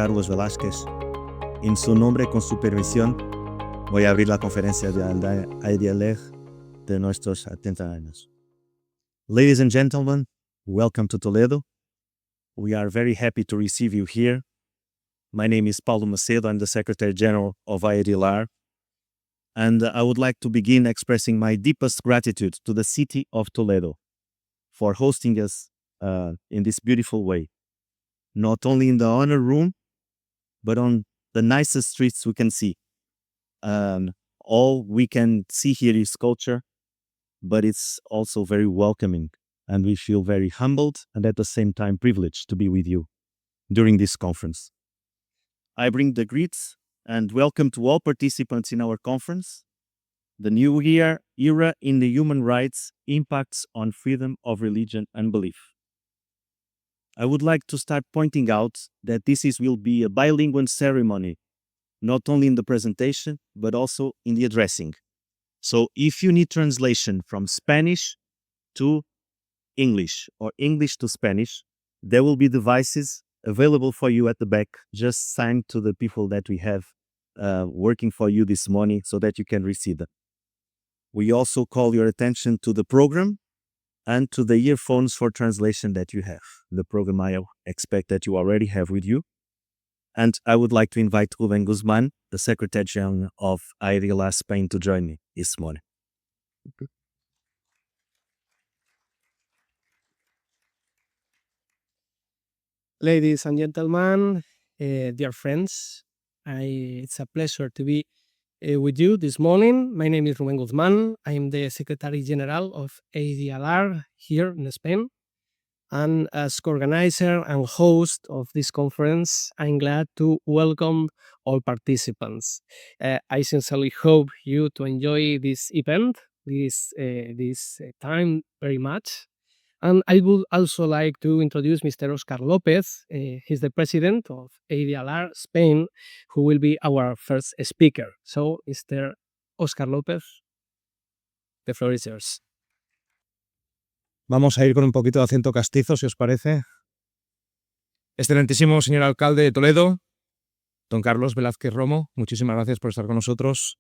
Carlos Velázquez. En su nombre, con su permisión, voy a abrir la conferencia de AIDLR de nuestros 70 años. Ladies and gentlemen, welcome to Toledo. We are very happy to receive you here. My name is Paulo Macedo. I'm the Secretary General of AIDLR. And I would like to begin expressing my deepest gratitude to the city of Toledo for hosting us in this beautiful way. Not only in the honor room, but on the nicest streets we can see. All we can see here is culture, but it's also very welcoming, and we feel very humbled and at the same time privileged to be with you during this conference. I bring the greets and welcome to all participants in our conference. The new era in the human rights impacts on freedom of religion and belief. I would like to start pointing out that will be a bilingual ceremony, not only in the presentation, but also in the addressing. So if you need translation from Spanish to English or English to Spanish, there will be devices available for you at the back. Just sign to the people that we have working for you this morning so that you can receive them. We also call your attention to the program and to the earphones for translation that you have. The program I expect that you already have with you. And I would like to invite Rubén Guzmán, the Secretary General of AIDLR Spain, to join me this morning. Ladies and gentlemen, dear friends, it's a pleasure to be with you this morning. My name is Rubén Guzmán. I'm the Secretary General of AIDLR here in Spain. And as co-organizer and host of this conference, I'm glad to welcome all participants. I sincerely hope you to enjoy this event, this time very much. And I would also like to introduce Mr. Óscar López. He's the president of AIDLR Spain, who will be our first speaker. So, Mr. Óscar López, the floor is yours. Vamos a ir con un poquito de acento castizo, si os parece. Excelentísimo señor alcalde de Toledo, don Carlos Velázquez Romo, muchísimas gracias por estar con nosotros.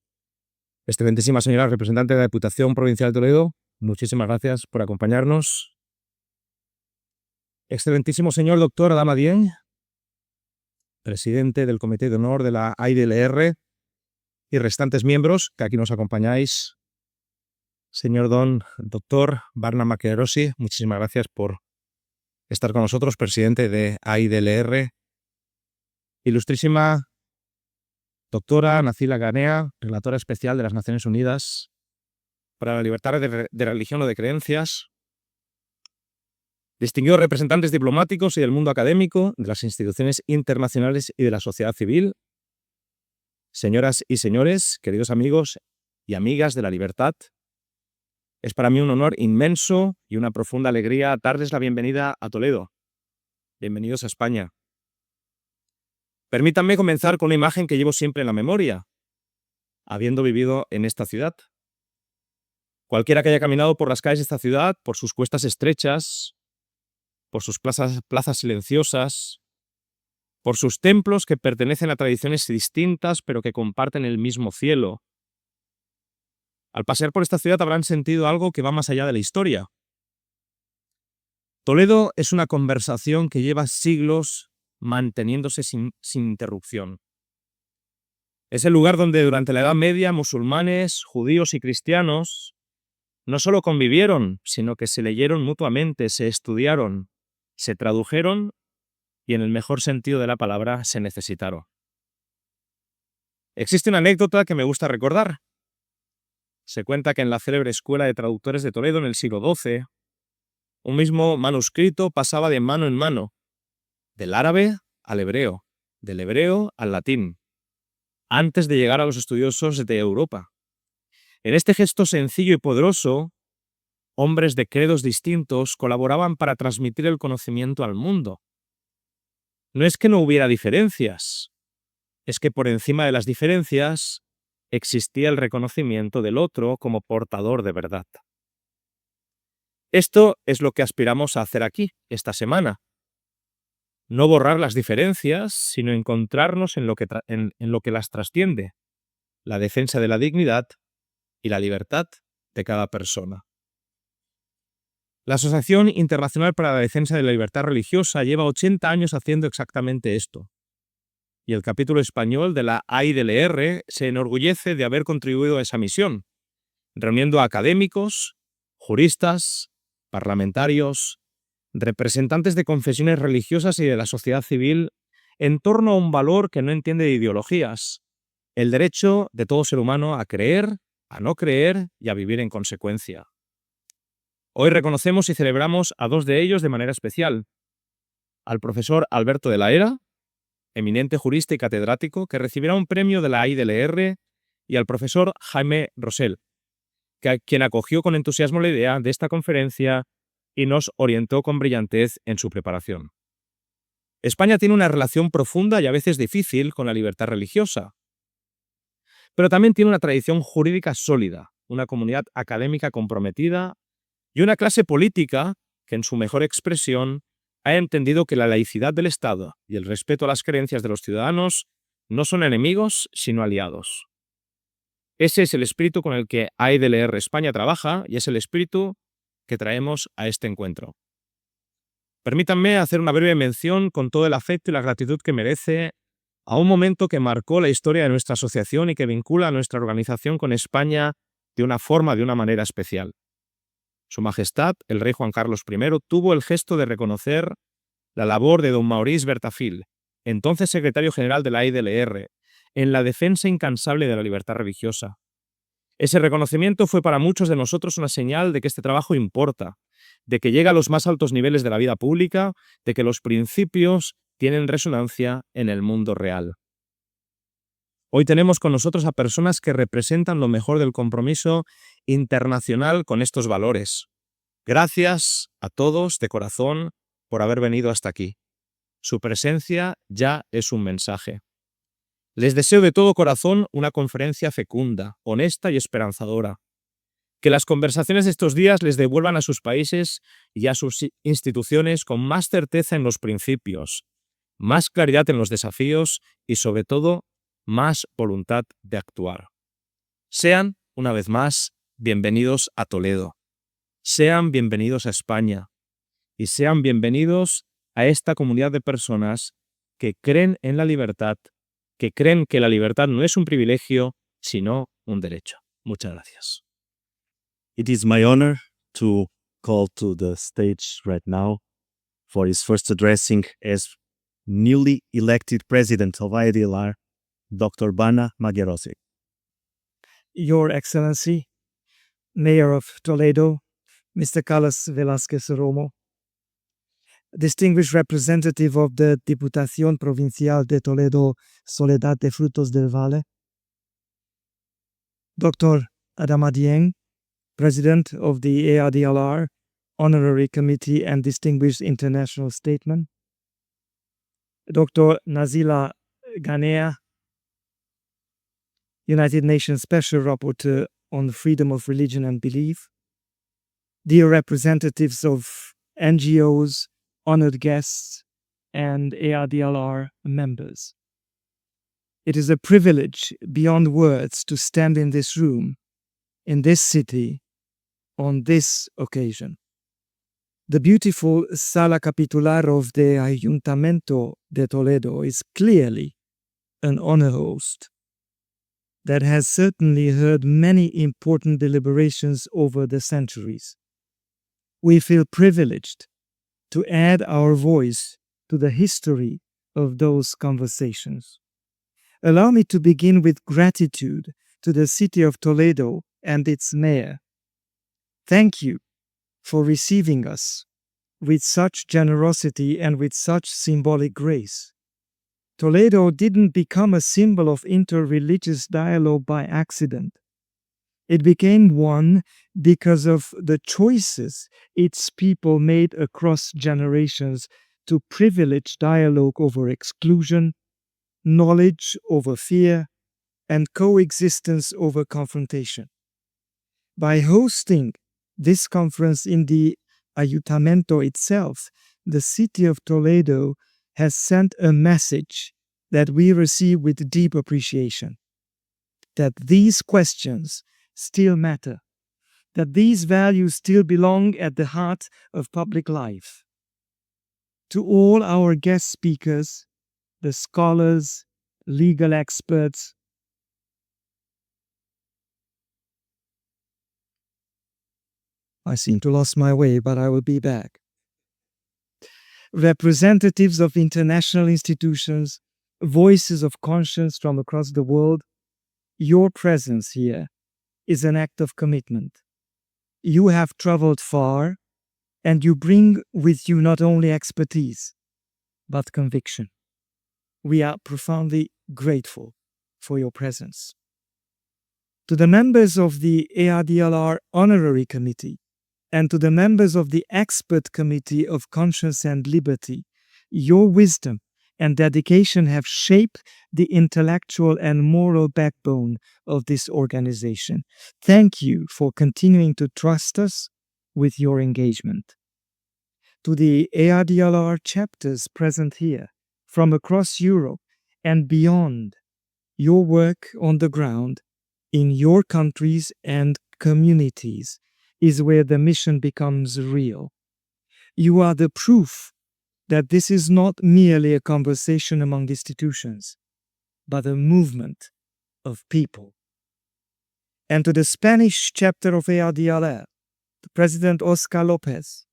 Excelentísima señora representante de la Diputación Provincial de Toledo, muchísimas gracias por acompañarnos. Excelentísimo señor doctor Adama Dieng, presidente del Comité de Honor de la AIDLR y restantes miembros que aquí nos acompañáis. Señor doctor Barna Magyarosi, muchísimas gracias por estar con nosotros, presidente de AIDLR. Ilustrísima doctora Nazila Ghanea, relatora especial de las Naciones Unidas para la libertad de religión o de creencias. Distinguidos representantes diplomáticos y del mundo académico, de las instituciones internacionales y de la sociedad civil. Señoras y señores, queridos amigos y amigas de la libertad, es para mí un honor inmenso y una profunda alegría darles la bienvenida a Toledo. Bienvenidos a España. Permítanme comenzar con una imagen que llevo siempre en la memoria, habiendo vivido en esta ciudad. Cualquiera que haya caminado por las calles de esta ciudad, por sus cuestas estrechas, por sus plazas silenciosas, por sus templos que pertenecen a tradiciones distintas pero que comparten el mismo cielo. Al pasear por esta ciudad habrán sentido algo que va más allá de la historia. Toledo es una conversación que lleva siglos manteniéndose sin interrupción. Es el lugar donde durante la Edad Media musulmanes, judíos y cristianos no solo convivieron, sino que se leyeron mutuamente, se estudiaron, se tradujeron y en el mejor sentido de la palabra se necesitaron. Existe una anécdota que me gusta recordar. Se cuenta que en la célebre escuela de traductores de Toledo en el siglo XII, un mismo manuscrito pasaba de mano en mano, del árabe al hebreo, del hebreo al latín, antes de llegar a los estudiosos de Europa. En este gesto sencillo y poderoso, hombres de credos distintos colaboraban para transmitir el conocimiento al mundo. No es que no hubiera diferencias, es que por encima de las diferencias existía el reconocimiento del otro como portador de verdad. Esto es lo que aspiramos a hacer aquí, esta semana. No borrar las diferencias, sino encontrarnos en lo que las trasciende, la defensa de la dignidad y la libertad de cada persona. La Asociación Internacional para la Defensa de la Libertad Religiosa lleva 80 años haciendo exactamente esto. Y el capítulo español de la AIDLR se enorgullece de haber contribuido a esa misión, reuniendo a académicos, juristas, parlamentarios, representantes de confesiones religiosas y de la sociedad civil en torno a un valor que no entiende de ideologías, el derecho de todo ser humano a creer, a no creer y a vivir en consecuencia. Hoy reconocemos y celebramos a dos de ellos de manera especial. Al profesor Alberto de la Era, eminente jurista y catedrático, que recibirá un premio de la AIDLR, y al profesor Jaime Rosell, quien acogió con entusiasmo la idea de esta conferencia y nos orientó con brillantez en su preparación. España tiene una relación profunda y a veces difícil con la libertad religiosa, pero también tiene una tradición jurídica sólida, una comunidad académica comprometida y una clase política que, en su mejor expresión, ha entendido que la laicidad del Estado y el respeto a las creencias de los ciudadanos no son enemigos, sino aliados. Ese es el espíritu con el que AIDLR España trabaja y es el espíritu que traemos a este encuentro. Permítanme hacer una breve mención con todo el afecto y la gratitud que merece a un momento que marcó la historia de nuestra asociación y que vincula a nuestra organización con España de una manera especial. Su Majestad, el rey Juan Carlos I, tuvo el gesto de reconocer la labor de don Maurice Bertafil, entonces secretario general de la AIDLR, en la defensa incansable de la libertad religiosa. Ese reconocimiento fue para muchos de nosotros una señal de que este trabajo importa, de que llega a los más altos niveles de la vida pública, de que los principios tienen resonancia en el mundo real. Hoy tenemos con nosotros a personas que representan lo mejor del compromiso internacional con estos valores. Gracias a todos de corazón por haber venido hasta aquí. Su presencia ya es un mensaje. Les deseo de todo corazón una conferencia fecunda, honesta y esperanzadora. Que las conversaciones de estos días les devuelvan a sus países y a sus instituciones con más certeza en los principios, más claridad en los desafíos y, sobre todo, más voluntad de actuar. Sean, una vez más, bienvenidos a Toledo. Sean bienvenidos a España. Y sean bienvenidos a esta comunidad de personas que creen en la libertad, que creen que la libertad no es un privilegio, sino un derecho. Muchas gracias. It is my honor to call to the stage right now for his first addressing as newly elected president of AIDLR, Dr. Barna Magyarosi. Your Excellency, Mayor of Toledo, Mr. Carlos Velázquez Romo, distinguished representative of the Diputación Provincial de Toledo, Soledad de Frutos del Valle, Dr. Adama Dieng, President of the AIDLR Honorary Committee and Distinguished International Statesman, Dr. Nazila, Ghanea, United Nations Special Rapporteur on Freedom of Religion and Belief, dear representatives of NGOs, honored guests, and AIDLR members. It is a privilege beyond words to stand in this room, in this city, on this occasion. The beautiful Sala Capitular of the Ayuntamiento de Toledo is clearly an honor host that has certainly heard many important deliberations over the centuries. We feel privileged to add our voice to the history of those conversations. Allow me to begin with gratitude to the city of Toledo and its mayor. Thank you for receiving us with such generosity and with such symbolic grace. Toledo didn't become a symbol of interreligious dialogue by accident. It became one because of the choices its people made across generations to privilege dialogue over exclusion, knowledge over fear, and coexistence over confrontation. By hosting this conference in the Ayuntamiento itself, the city of Toledo has sent a message that we receive with deep appreciation. That these questions still matter. That these values still belong at the heart of public life. To all our guest speakers, the scholars, legal experts, I seem to lost my way, but I will be back. Representatives of international institutions, voices of conscience from across the world, your presence here is an act of commitment. You have traveled far, and you bring with you not only expertise, but conviction. We are profoundly grateful for your presence. To the members of the AIDLR Honorary Committee, and to the members of the Expert Committee of Conscience and Liberty, your wisdom and dedication have shaped the intellectual and moral backbone of this organization. Thank you for continuing to trust us with your engagement. To the AIDLR chapters present here, from across Europe and beyond, your work on the ground, in your countries and communities, is where the mission becomes real. You are the proof that this is not merely a conversation among institutions, but a movement of people. And to the Spanish chapter of AIDLR, to President Óscar López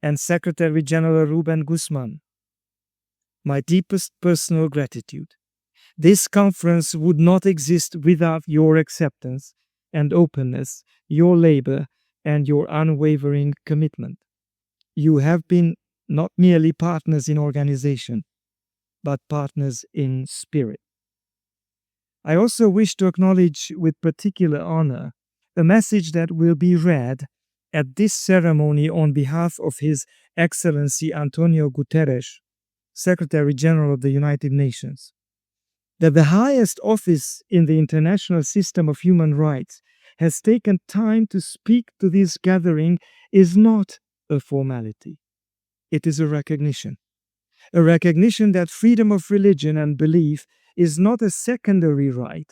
and Secretary General Rubén Guzmán, my deepest personal gratitude. This conference would not exist without your acceptance and openness, your labor, and your unwavering commitment. You have been not merely partners in organization, but partners in spirit. I also wish to acknowledge with particular honor a message that will be read at this ceremony on behalf of His Excellency António Guterres, Secretary General of the United Nations. That the highest office in the international system of human rights has taken time to speak to this gathering is not a formality. It is a recognition that freedom of religion and belief is not a secondary right,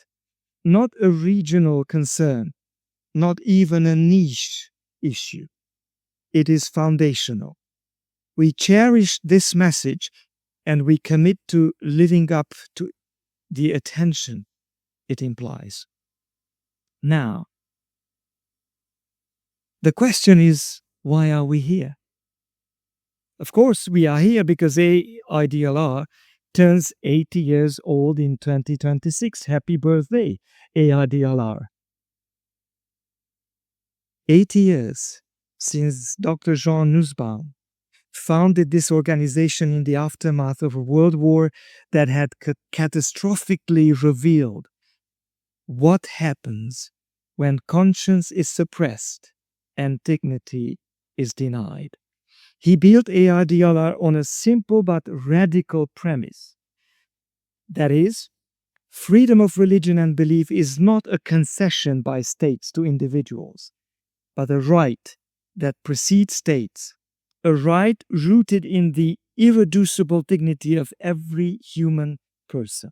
not a regional concern, not even a niche issue. It is foundational. We cherish this message and we commit to living up to the attention it implies. Now, the question is, why are we here? Of course, we are here because AIDLR turns 80 years old in 2026. Happy birthday, AIDLR. 80 years since Dr. Jean Nussbaum founded this organization in the aftermath of a world war that had catastrophically revealed what happens when conscience is suppressed and dignity is denied. He built AIDLR on a simple but radical premise. That is, freedom of religion and belief is not a concession by states to individuals, but a right that precedes states, a right rooted in the irreducible dignity of every human person.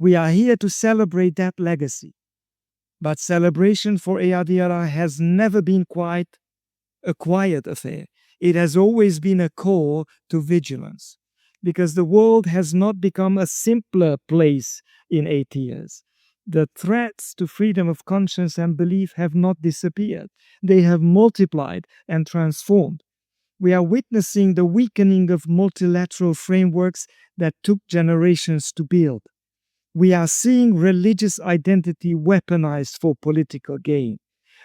We are here to celebrate that legacy, but celebration for AIDLR has never been quite a quiet affair. It has always been a call to vigilance, because the world has not become a simpler place in 80 years. The threats to freedom of conscience and belief have not disappeared. They have multiplied and transformed. We are witnessing the weakening of multilateral frameworks that took generations to build. We are seeing religious identity weaponized for political gain.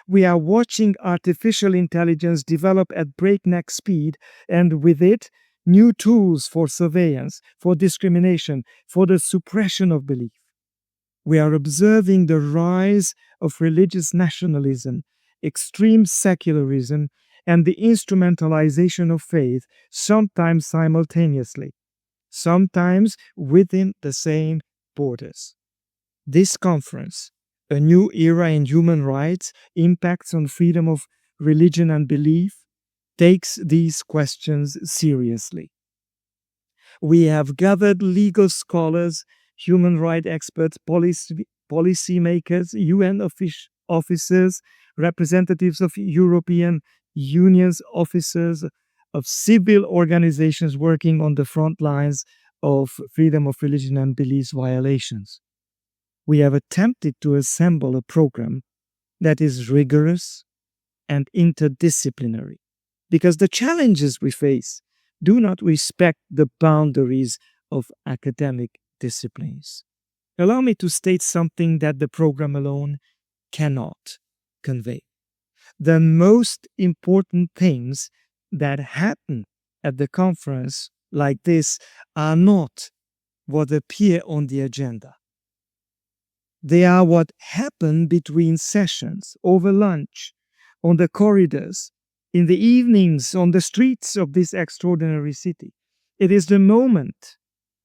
We are watching artificial intelligence develop at breakneck speed, and with it, new tools for surveillance, for discrimination, for the suppression of belief. We are observing the rise of religious nationalism, extreme secularism, and the instrumentalization of faith, sometimes simultaneously, sometimes within the same borders. This conference, A New Era in Human Rights, Impacts on Freedom of Religion and Belief, takes these questions seriously. We have gathered legal scholars, human rights experts, policymakers, UN officers, representatives of European Union's officers, of civil organizations working on the front lines of freedom of religion and beliefs violations. We have attempted to assemble a program that is rigorous and interdisciplinary, because the challenges we face do not respect the boundaries of academic disciplines. Allow me to state something that the program alone cannot convey. The most important things that happen at the conference like this are not what appear on the agenda. They are what happen between sessions, over lunch, on the corridors, in the evenings, on the streets of this extraordinary city. It is the moment,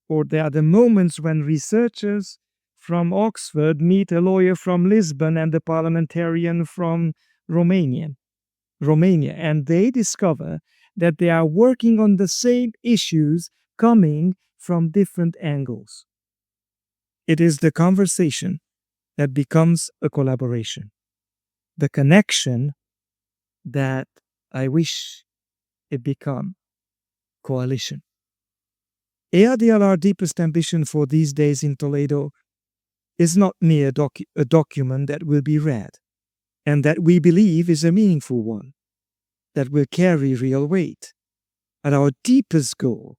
or they are the moments when researchers from Oxford meet a lawyer from Lisbon and a parliamentarian from Romania, and they discover that they are working on the same issues coming from different angles. It is the conversation that becomes a collaboration, the connection that I wish it become coalition. AIDLR deepest ambition for these days in Toledo is not mere a document that will be read, and that we believe is a meaningful one, that will carry real weight. But our deepest goal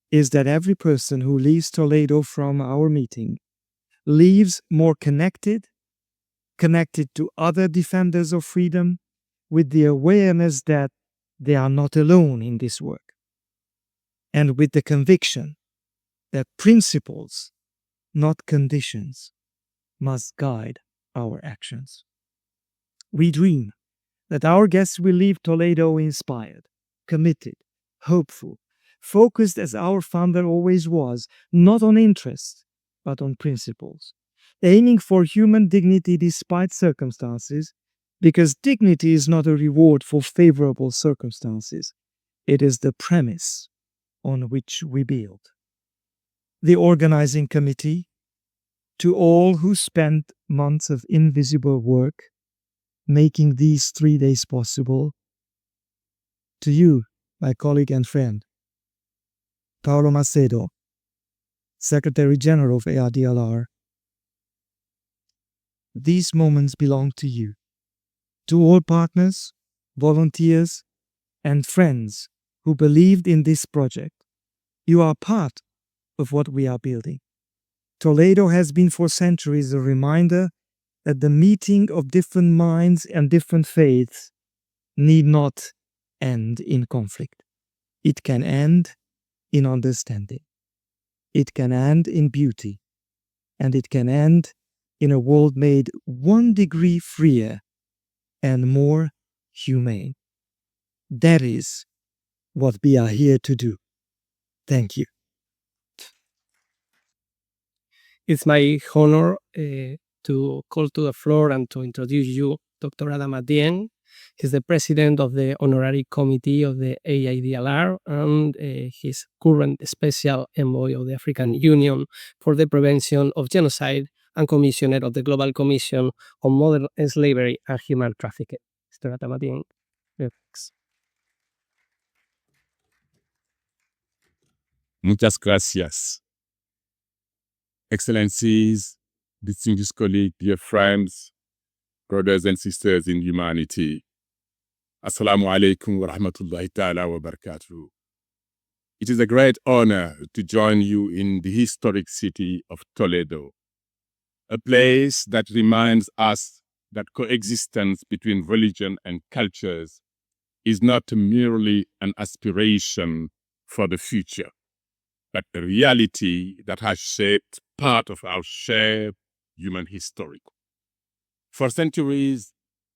is that every person who leaves Toledo from our meeting leaves more connected to other defenders of freedom, with the awareness that they are not alone in this work, and with the conviction that principles, not conditions, must guide our actions. We dream that our guests will leave Toledo inspired, committed, hopeful, focused as our founder always was, not on interest, but on principles, aiming for human dignity despite circumstances, because dignity is not a reward for favorable circumstances. It is the premise on which we build. The organizing committee, to all who spent months of invisible work making these 3 days possible, to you, my colleague and friend, Paulo Macedo, Secretary General of AIDLR, these moments belong to you. To all partners, volunteers, and friends who believed in this project, you are part of what we are building. Toledo has been for centuries a reminder that the meeting of different minds and different faiths need not end in conflict. It can end in understanding. It can end in beauty. And it can end in a world made 1 degree freer and more humane. That is what we are here to do. Thank you. It's my honor to call to the floor and to introduce you Dr. Adama Dieng. He's the president of the Honorary Committee of the AIDLR, and he's current special envoy of the African Union for the Prevention of Genocide and commissioner of the Global Commission on Modern Slavery and Human Trafficking. Mr. Adama Dieng. Thanks. Muchas gracias. Excellencies, distinguished colleagues, dear friends, brothers and sisters in humanity. Assalamu alaikum wa rahmatullahi ta'ala wa barakatuh. It is a great honor to join you in the historic city of Toledo, a place that reminds us that coexistence between religion and cultures is not merely an aspiration for the future, but a reality that has shaped part of our shared human history. For centuries,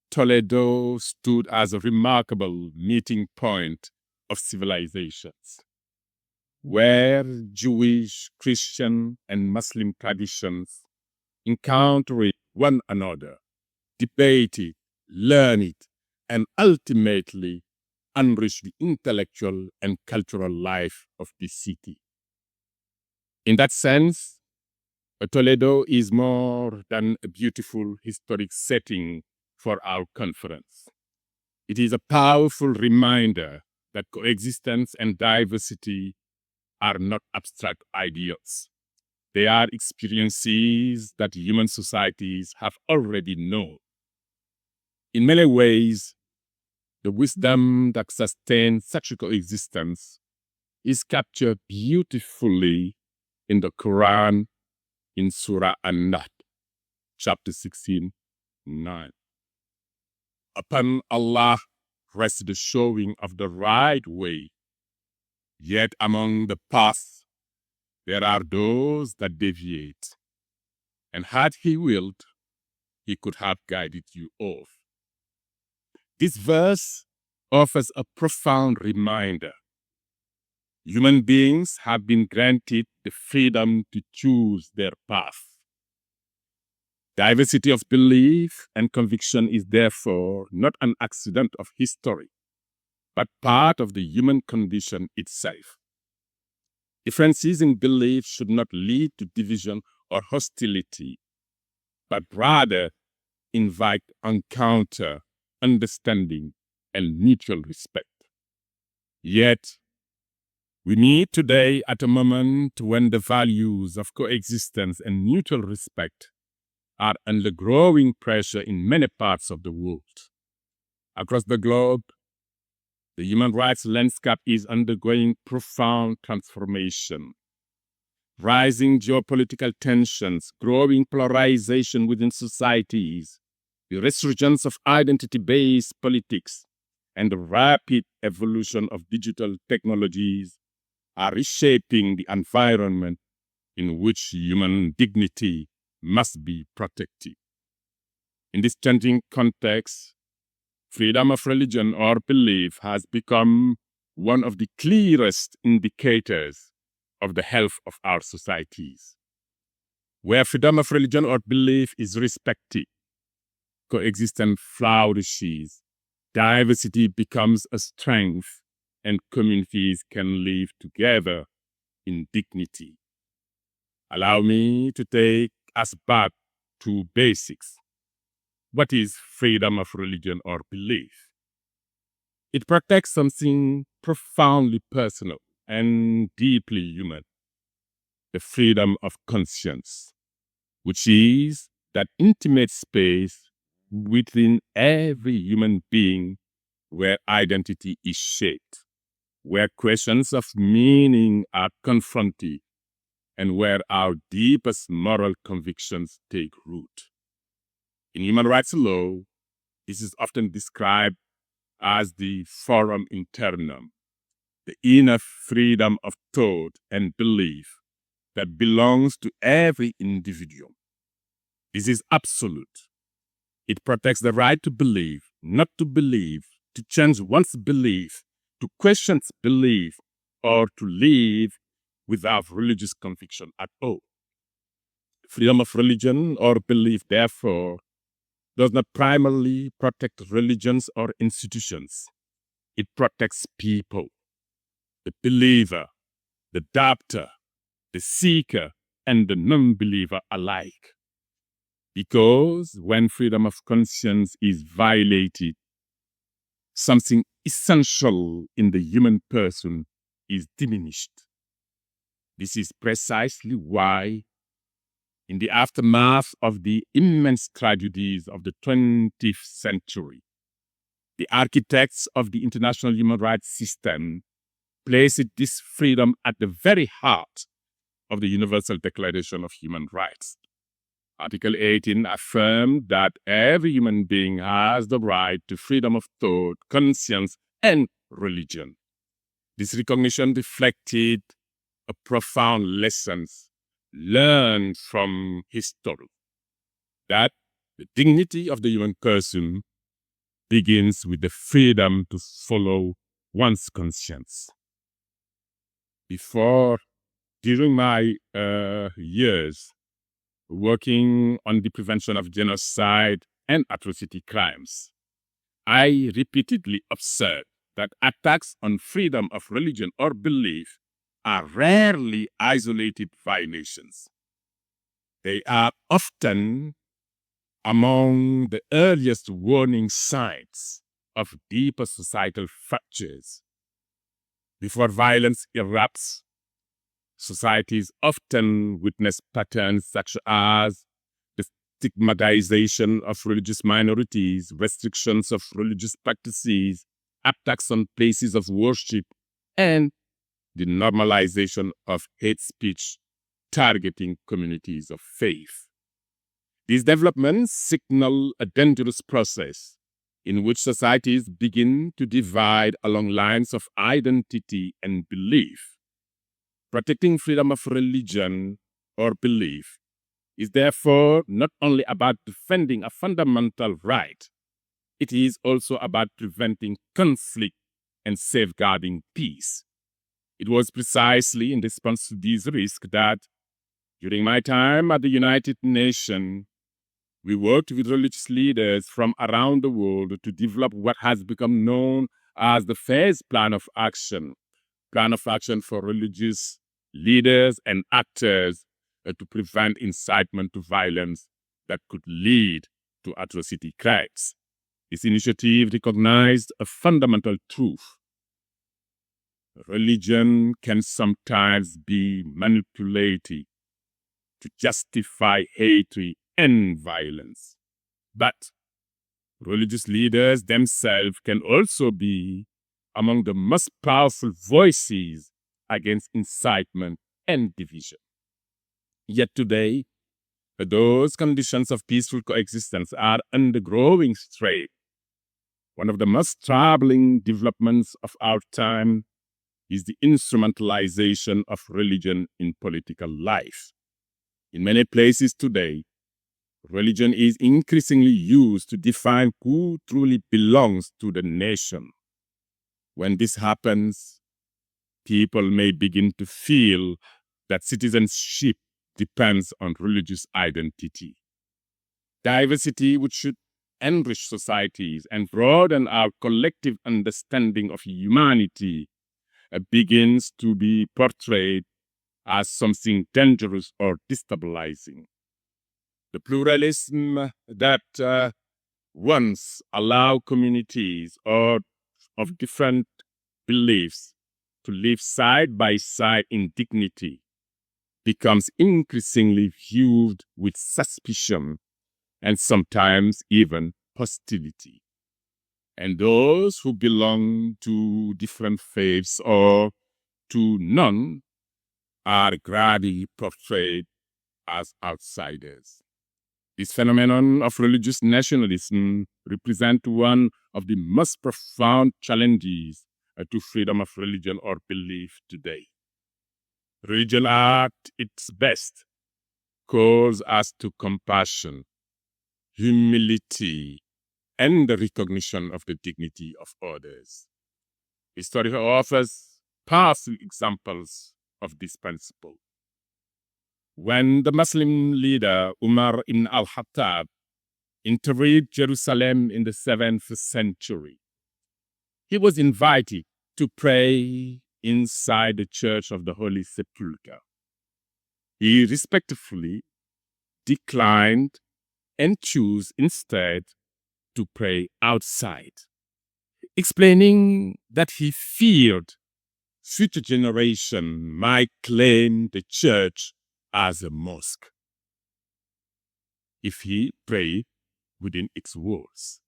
Toledo stood as a remarkable meeting point of civilizations, where Jewish, Christian, and Muslim traditions encountered one another, debated, learned, and ultimately enriched the intellectual and cultural life of the city. In that sense, Toledo is more than a beautiful historic setting for our conference. It is a powerful reminder that coexistence and diversity are not abstract ideals. They are experiences that human societies have already known. In many ways, the wisdom that sustains such a coexistence is captured beautifully in the Quran in Surah An-Nahl, chapter 16, 9. Upon Allah rests the showing of the right way, yet among the paths there are those that deviate, and had He willed, He could have guided you off. This verse offers a profound reminder. Human beings have been granted the freedom to choose their path. Diversity of belief and conviction is therefore not an accident of history, but part of the human condition itself. Differences in belief should not lead to division or hostility, but rather invite encounter, understanding, and mutual respect. Yet, we meet today at a moment when the values of coexistence and mutual respect are under growing pressure in many parts of the world. Across the globe, the human rights landscape is undergoing profound transformation. Rising geopolitical tensions, growing polarization within societies, the resurgence of identity-based politics, and the rapid evolution of digital technologies are reshaping the environment in which human dignity must be protected. In this changing context, freedom of religion or belief has become one of the clearest indicators of the health of our societies. Where freedom of religion or belief is respected, coexistence flourishes, diversity becomes a strength, and communities can live together in dignity. Allow me to take us back to basics. What is freedom of religion or belief? It protects something profoundly personal and deeply human, the freedom of conscience, which is that intimate space within every human being where identity is shaped, where questions of meaning are confronted, and where our deepest moral convictions take root. In human rights law, this is often described as the forum internum, the inner freedom of thought and belief that belongs to every individual. This is absolute. It protects the right to believe, not to believe, to change one's belief, to question belief, or to live without religious conviction at all. Freedom of religion or belief, therefore, does not primarily protect religions or institutions. It protects people, the believer, the doubter, the seeker, and the non-believer alike. Because when freedom of conscience is violated, something essential in the human person is diminished. This is precisely why, in the aftermath of the immense tragedies of the 20th century, the architects of the international human rights system placed this freedom at the very heart of the Universal Declaration of Human Rights. Article 18 affirmed that every human being has the right to freedom of thought, conscience, and religion. This recognition reflected a profound lesson learned from history, that the dignity of the human person begins with the freedom to follow one's conscience. During my years working on the prevention of genocide and atrocity crimes, I repeatedly observed that attacks on freedom of religion or belief are rarely isolated violations. They are often among the earliest warning signs of deeper societal fractures. Before violence erupts, societies often witness patterns such as the stigmatization of religious minorities, restrictions of religious practices, attacks on places of worship, and the normalization of hate speech targeting communities of faith. These developments signal a dangerous process in which societies begin to divide along lines of identity and belief. Protecting freedom of religion or belief is therefore not only about defending a fundamental right, it is also about preventing conflict and safeguarding peace. It was precisely in response to these risks that, during my time at the United Nations, we worked with religious leaders from around the world to develop what has become known as the Phase Plan of Action for religious leaders and actors to prevent incitement to violence that could lead to atrocity crimes. This initiative recognized a fundamental truth. Religion can sometimes be manipulated to justify hatred and violence. But religious leaders themselves can also be among the most powerful voices against incitement and division. Yet today, those conditions of peaceful coexistence are under growing strain. One of the most troubling developments of our time is the instrumentalization of religion in political life. In many places today, religion is increasingly used to define who truly belongs to the nation. When this happens, people may begin to feel that citizenship depends on religious identity. Diversity, which should enrich societies and broaden our collective understanding of humanity, begins to be portrayed as something dangerous or destabilizing. The pluralism that once allowed communities or of different beliefs to live side by side in dignity becomes increasingly viewed with suspicion and sometimes even hostility. And those who belong to different faiths or to none are gradually portrayed as outsiders. This phenomenon of religious nationalism represents one of the most profound challenges to freedom of religion or belief today. Religion at its best calls us to compassion, humility, and the recognition of the dignity of others. History offers powerful examples of this principle. When the Muslim leader Umar ibn al-Khattab entered Jerusalem in the 7th century, he was invited to pray inside the Church of the Holy Sepulchre. He respectfully declined and chose instead to pray outside, explaining that he feared future generations might claim the church as a mosque if he prayed within its walls.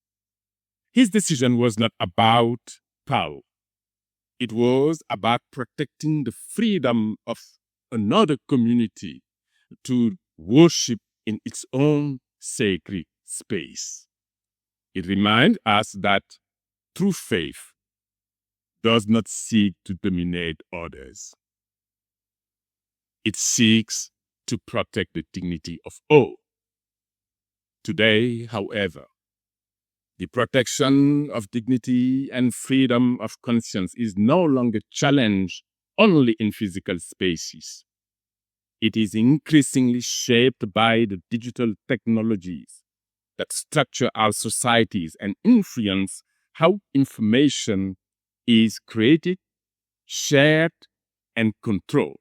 His decision was not about power. It was about protecting the freedom of another community to worship in its own sacred space. It reminds us that true faith does not seek to dominate others. It seeks to protect the dignity of all. Today, however, the protection of dignity and freedom of conscience is no longer challenged only in physical spaces. It is increasingly shaped by the digital technologies that structure our societies and influence how information is created, shared, and control.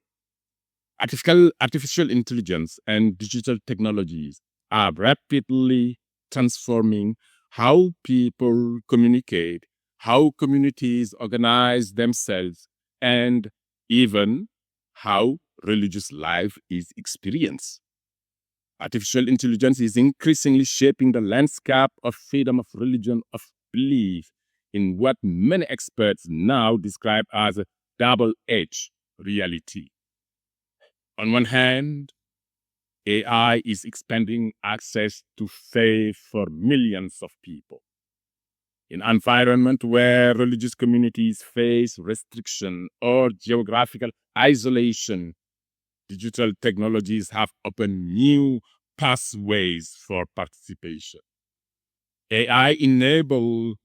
Artificial intelligence and digital technologies are rapidly transforming how people communicate, how communities organize themselves, and even how religious life is experienced. Artificial intelligence is increasingly shaping the landscape of freedom of religion of belief in what many experts now describe as a double-edged reality. On one hand, AI is expanding access to faith for millions of people. In an environment where religious communities face restriction or geographical isolation, digital technologies have opened new pathways for participation. AI-enabled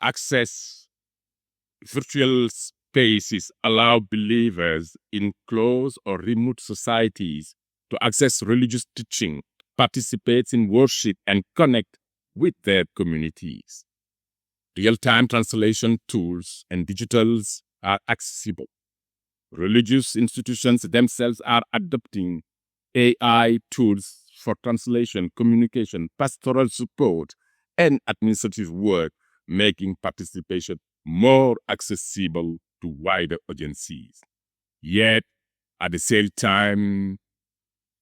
access virtual spaces allow believers in close or remote societies to access religious teaching, participate in worship, and connect with their communities. Real-time translation tools and digitals are accessible. Religious institutions themselves are adopting AI tools for translation, communication, pastoral support, and administrative work, making participation more accessible to wider audiences. Yet, at the same time,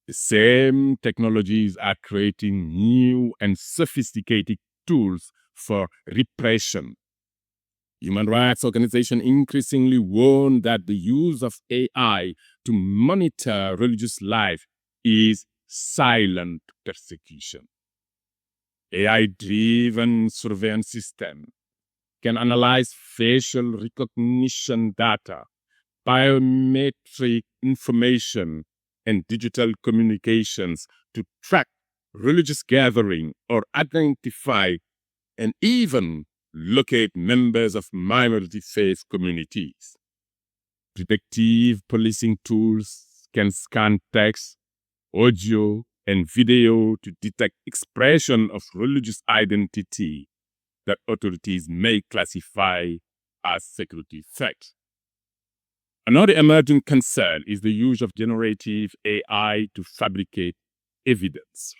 the same technologies are creating new and sophisticated tools for repression. Human rights organizations increasingly warn that the use of AI to monitor religious life is silent persecution. AI-driven surveillance system can analyze facial recognition data, biometric information, and digital communications to track religious gathering or identify and even locate members of minority faith communities. Detective policing tools can scan text, audio, and video to detect expression of religious identity that authorities may classify as security threats. Another emerging concern is the use of generative AI to fabricate evidence.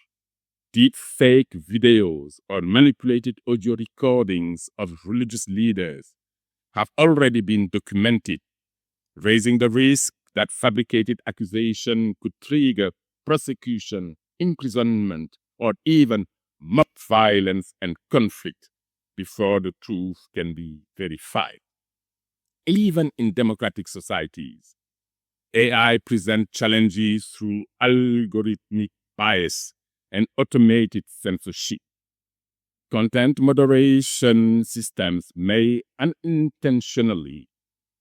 Deepfake videos or manipulated audio recordings of religious leaders have already been documented, raising the risk that fabricated accusation could trigger prosecution, imprisonment, or even mob violence and conflict before the truth can be verified. Even in democratic societies, AI presents challenges through algorithmic bias and automated censorship. Content moderation systems may unintentionally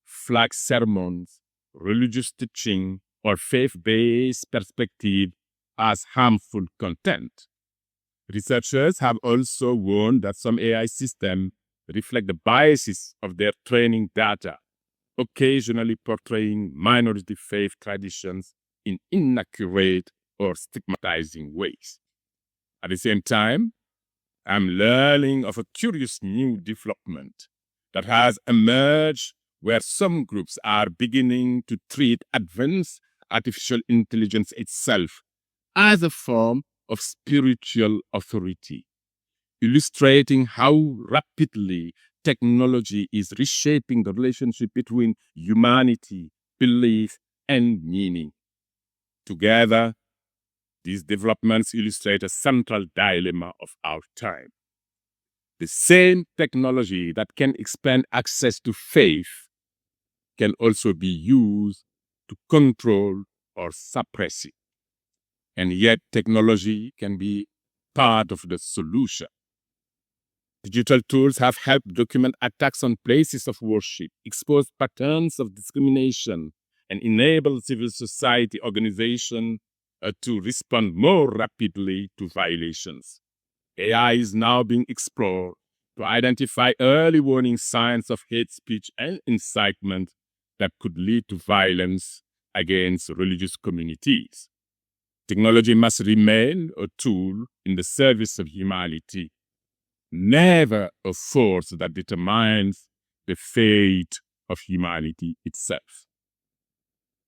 flag sermons, religious teaching, or faith-based perspective as harmful content. Researchers have also warned that some AI systems reflect the biases of their training data, occasionally portraying minority faith traditions in inaccurate or stigmatizing ways. At the same time, I'm learning of a curious new development that has emerged where some groups are beginning to treat advanced artificial intelligence itself as a form of spiritual authority, illustrating how rapidly technology is reshaping the relationship between humanity, belief, and meaning. Together, these developments illustrate a central dilemma of our time. The same technology that can expand access to faith can also be used to control or suppress it. And yet technology can be part of the solution. Digital tools have helped document attacks on places of worship, expose patterns of discrimination, and enable civil society organizations to respond more rapidly to violations. AI is now being explored to identify early warning signs of hate speech and incitement that could lead to violence against religious communities. Technology must remain a tool in the service of humanity, never a force that determines the fate of humanity itself.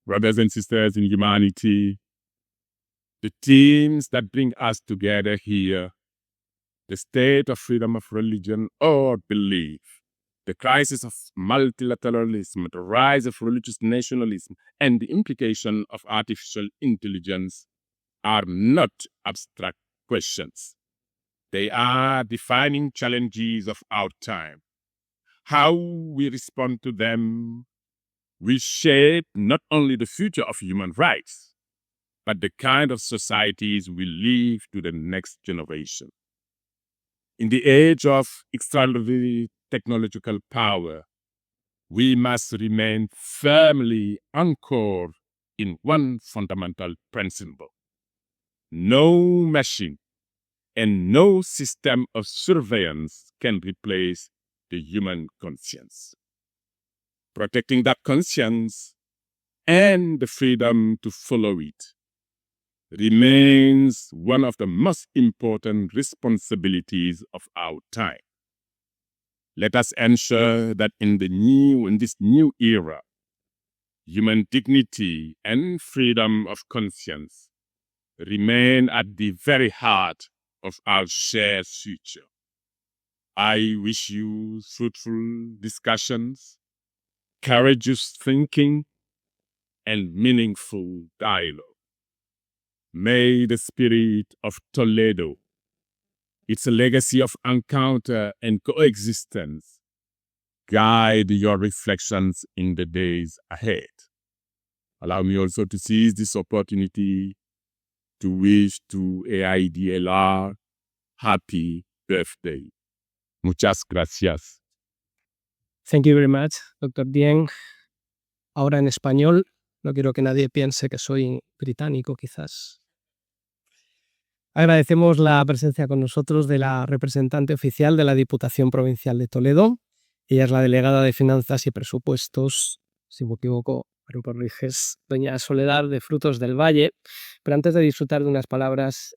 brothers and sisters in humanity, the themes that bring us together here, the state of freedom of religion or belief, the crisis of multilateralism, the rise of religious nationalism, and the implication of artificial intelligence are not abstract questions. They are defining challenges of our time. How we respond to them will shape not only the future of human rights, but the kind of societies we leave to the next generation. In the age of extraordinary technological power, we must remain firmly anchored in one fundamental principle. No machine and no system of surveillance can replace the human conscience. Protecting that conscience and the freedom to follow it remains one of the most important responsibilities of our time. Let us ensure that in this new era, human dignity and freedom of conscience remain at the very heart of our shared future. I wish you fruitful discussions, courageous thinking, and meaningful dialogue. May the spirit of Toledo, its legacy of encounter and coexistence, guide your reflections in the days ahead. Allow me also to seize this opportunity to wish to AIDLR happy birthday. Muchas gracias. Thank you very much, Dr. Dieng. Ahora en español, no quiero que nadie piense que soy británico, quizás. Agradecemos la presencia con nosotros de la representante oficial de la Diputación Provincial de Toledo. Ella es la delegada de Finanzas y Presupuestos, si me equivoco, pero corriges, doña Soledad de Frutos del Valle. Pero antes de disfrutar de unas palabras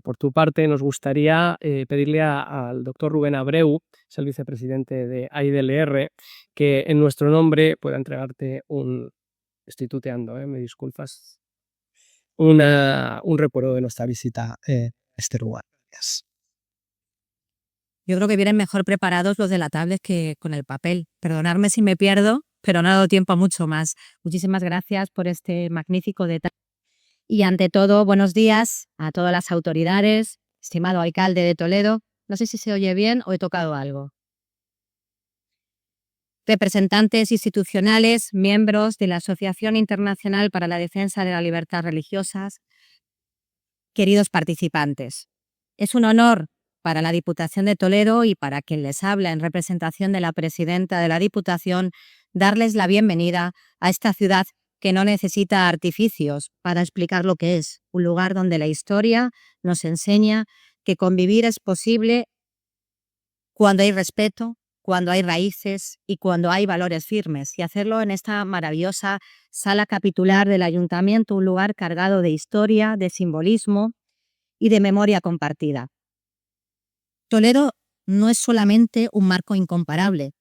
por tu parte, nos gustaría pedirle al doctor Rubén Abreu, es el vicepresidente de AIDLR, que en nuestro nombre pueda entregarte estoy tuteando, me disculpas, un recuerdo de nuestra visita a este lugar. Gracias. Yo creo que vienen mejor preparados los de la tablet que con el papel. Perdonadme si me pierdo, pero no ha dado tiempo a mucho más. Muchísimas gracias por este magnífico detalle. Y ante todo, buenos días a todas las autoridades, estimado alcalde de Toledo. No sé si se oye bien o he tocado algo. Representantes institucionales, miembros de la Asociación Internacional para la Defensa de la Libertad Religiosas, queridos participantes. Es un honor para la Diputación de Toledo y para quien les habla en representación de la presidenta de la Diputación, darles la bienvenida a esta ciudad que no necesita artificios para explicar lo que es, un lugar donde la historia nos enseña que convivir es posible cuando hay respeto, cuando hay raíces y cuando hay valores firmes, y hacerlo en esta maravillosa Sala Capitular del Ayuntamiento, un lugar cargado de historia, de simbolismo y de memoria compartida. Toledo no es solamente un marco incomparable,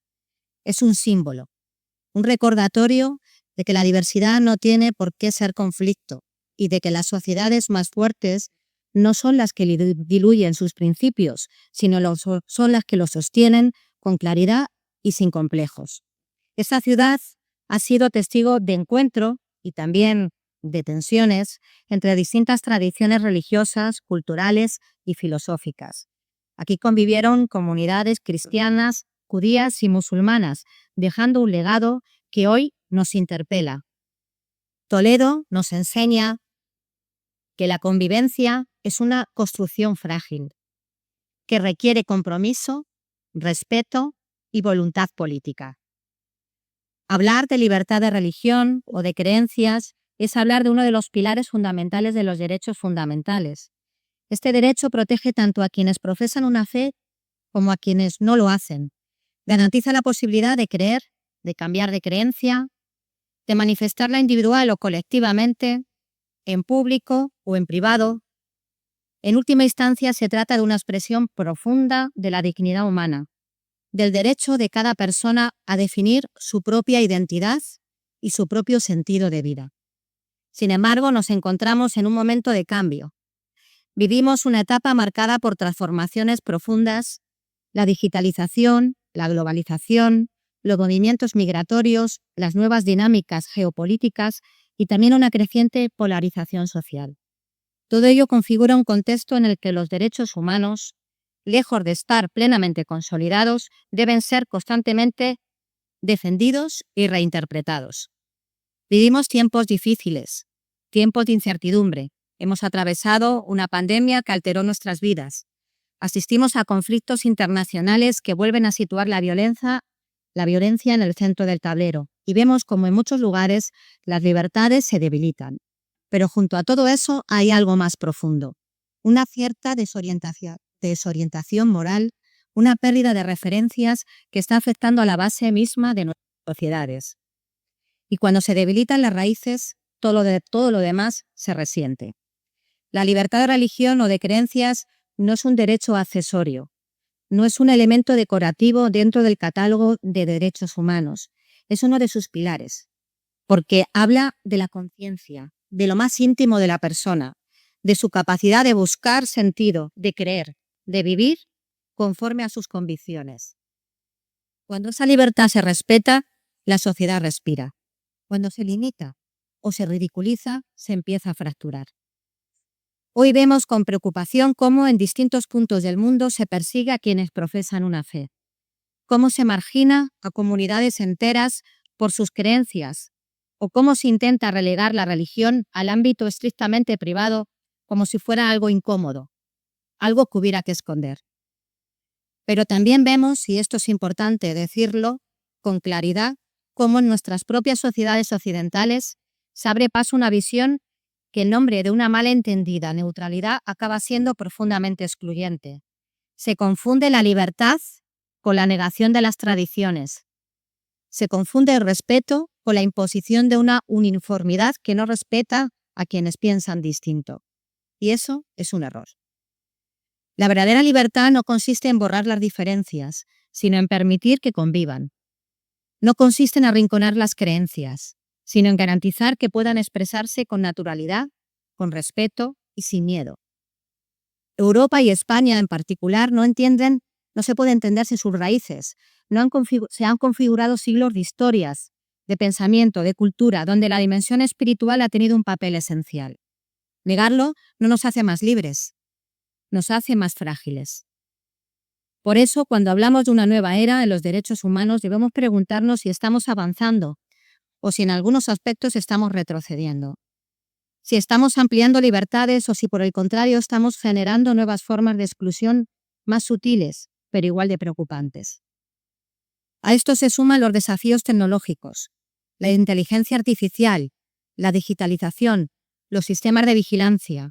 es un símbolo, un recordatorio de que la diversidad no tiene por qué ser conflicto y de que las sociedades más fuertes no son las que diluyen sus principios, sino son las que los sostienen con claridad y sin complejos. Esta ciudad ha sido testigo de encuentro y también de tensiones entre distintas tradiciones religiosas, culturales y filosóficas. Aquí convivieron comunidades cristianas, judías y musulmanas, dejando un legado que hoy nos interpela. Toledo nos enseña que la convivencia es una construcción frágil, que requiere compromiso, respeto y voluntad política. Hablar de libertad de religión o de creencias es hablar de uno de los pilares fundamentales de los derechos fundamentales. Este derecho protege tanto a quienes profesan una fe como a quienes no lo hacen. Garantiza la posibilidad de creer, de cambiar de creencia, de manifestarla individual o colectivamente, en público o en privado. En última instancia, se trata de una expresión profunda de la dignidad humana, del derecho de cada persona a definir su propia identidad y su propio sentido de vida. Sin embargo, nos encontramos en un momento de cambio. Vivimos una etapa marcada por transformaciones profundas, la digitalización, la globalización, los movimientos migratorios, las nuevas dinámicas geopolíticas y también una creciente polarización social. Todo ello configura un contexto en el que los derechos humanos, lejos de estar plenamente consolidados, deben ser constantemente defendidos y reinterpretados. Vivimos tiempos difíciles, tiempos de incertidumbre. Hemos atravesado una pandemia que alteró nuestras vidas. Asistimos a conflictos internacionales que vuelven a situar la violencia en el centro del tablero y vemos como en muchos lugares las libertades se debilitan. Pero junto a todo eso hay algo más profundo, una cierta desorientación moral, una pérdida de referencias que está afectando a la base misma de nuestras sociedades. Y cuando se debilitan las raíces, todo lo demás se resiente. La libertad de religión o de creencias no es un derecho accesorio, no es un elemento decorativo dentro del catálogo de derechos humanos, es uno de sus pilares, porque habla de la conciencia, de lo más íntimo de la persona, de su capacidad de buscar sentido, de creer, de vivir conforme a sus convicciones. Cuando esa libertad se respeta, la sociedad respira. Cuando se limita o se ridiculiza, se empieza a fracturar. Hoy vemos con preocupación cómo en distintos puntos del mundo se persigue a quienes profesan una fe, cómo se margina a comunidades enteras por sus creencias o cómo se intenta relegar la religión al ámbito estrictamente privado como si fuera algo incómodo, algo que hubiera que esconder. Pero también vemos, y esto es importante decirlo con claridad, cómo en nuestras propias sociedades occidentales se abre paso una visión que en nombre de una malentendida neutralidad acaba siendo profundamente excluyente. Se confunde la libertad con la negación de las tradiciones. Se confunde el respeto con la imposición de una uniformidad que no respeta a quienes piensan distinto. Y eso es un error. La verdadera libertad no consiste en borrar las diferencias, sino en permitir que convivan. No consiste en arrinconar las creencias, sino en garantizar que puedan expresarse con naturalidad, con respeto y sin miedo. Europa y España en particular no se puede entender sin sus raíces. Se han configurado siglos de historias, de pensamiento, de cultura, donde la dimensión espiritual ha tenido un papel esencial. Negarlo no nos hace más libres, nos hace más frágiles. Por eso, cuando hablamos de una nueva era en los derechos humanos, debemos preguntarnos si estamos avanzando o si en algunos aspectos estamos retrocediendo. Si estamos ampliando libertades o si por el contrario estamos generando nuevas formas de exclusión más sutiles, pero igual de preocupantes. A esto se suman los desafíos tecnológicos, la inteligencia artificial, la digitalización, los sistemas de vigilancia,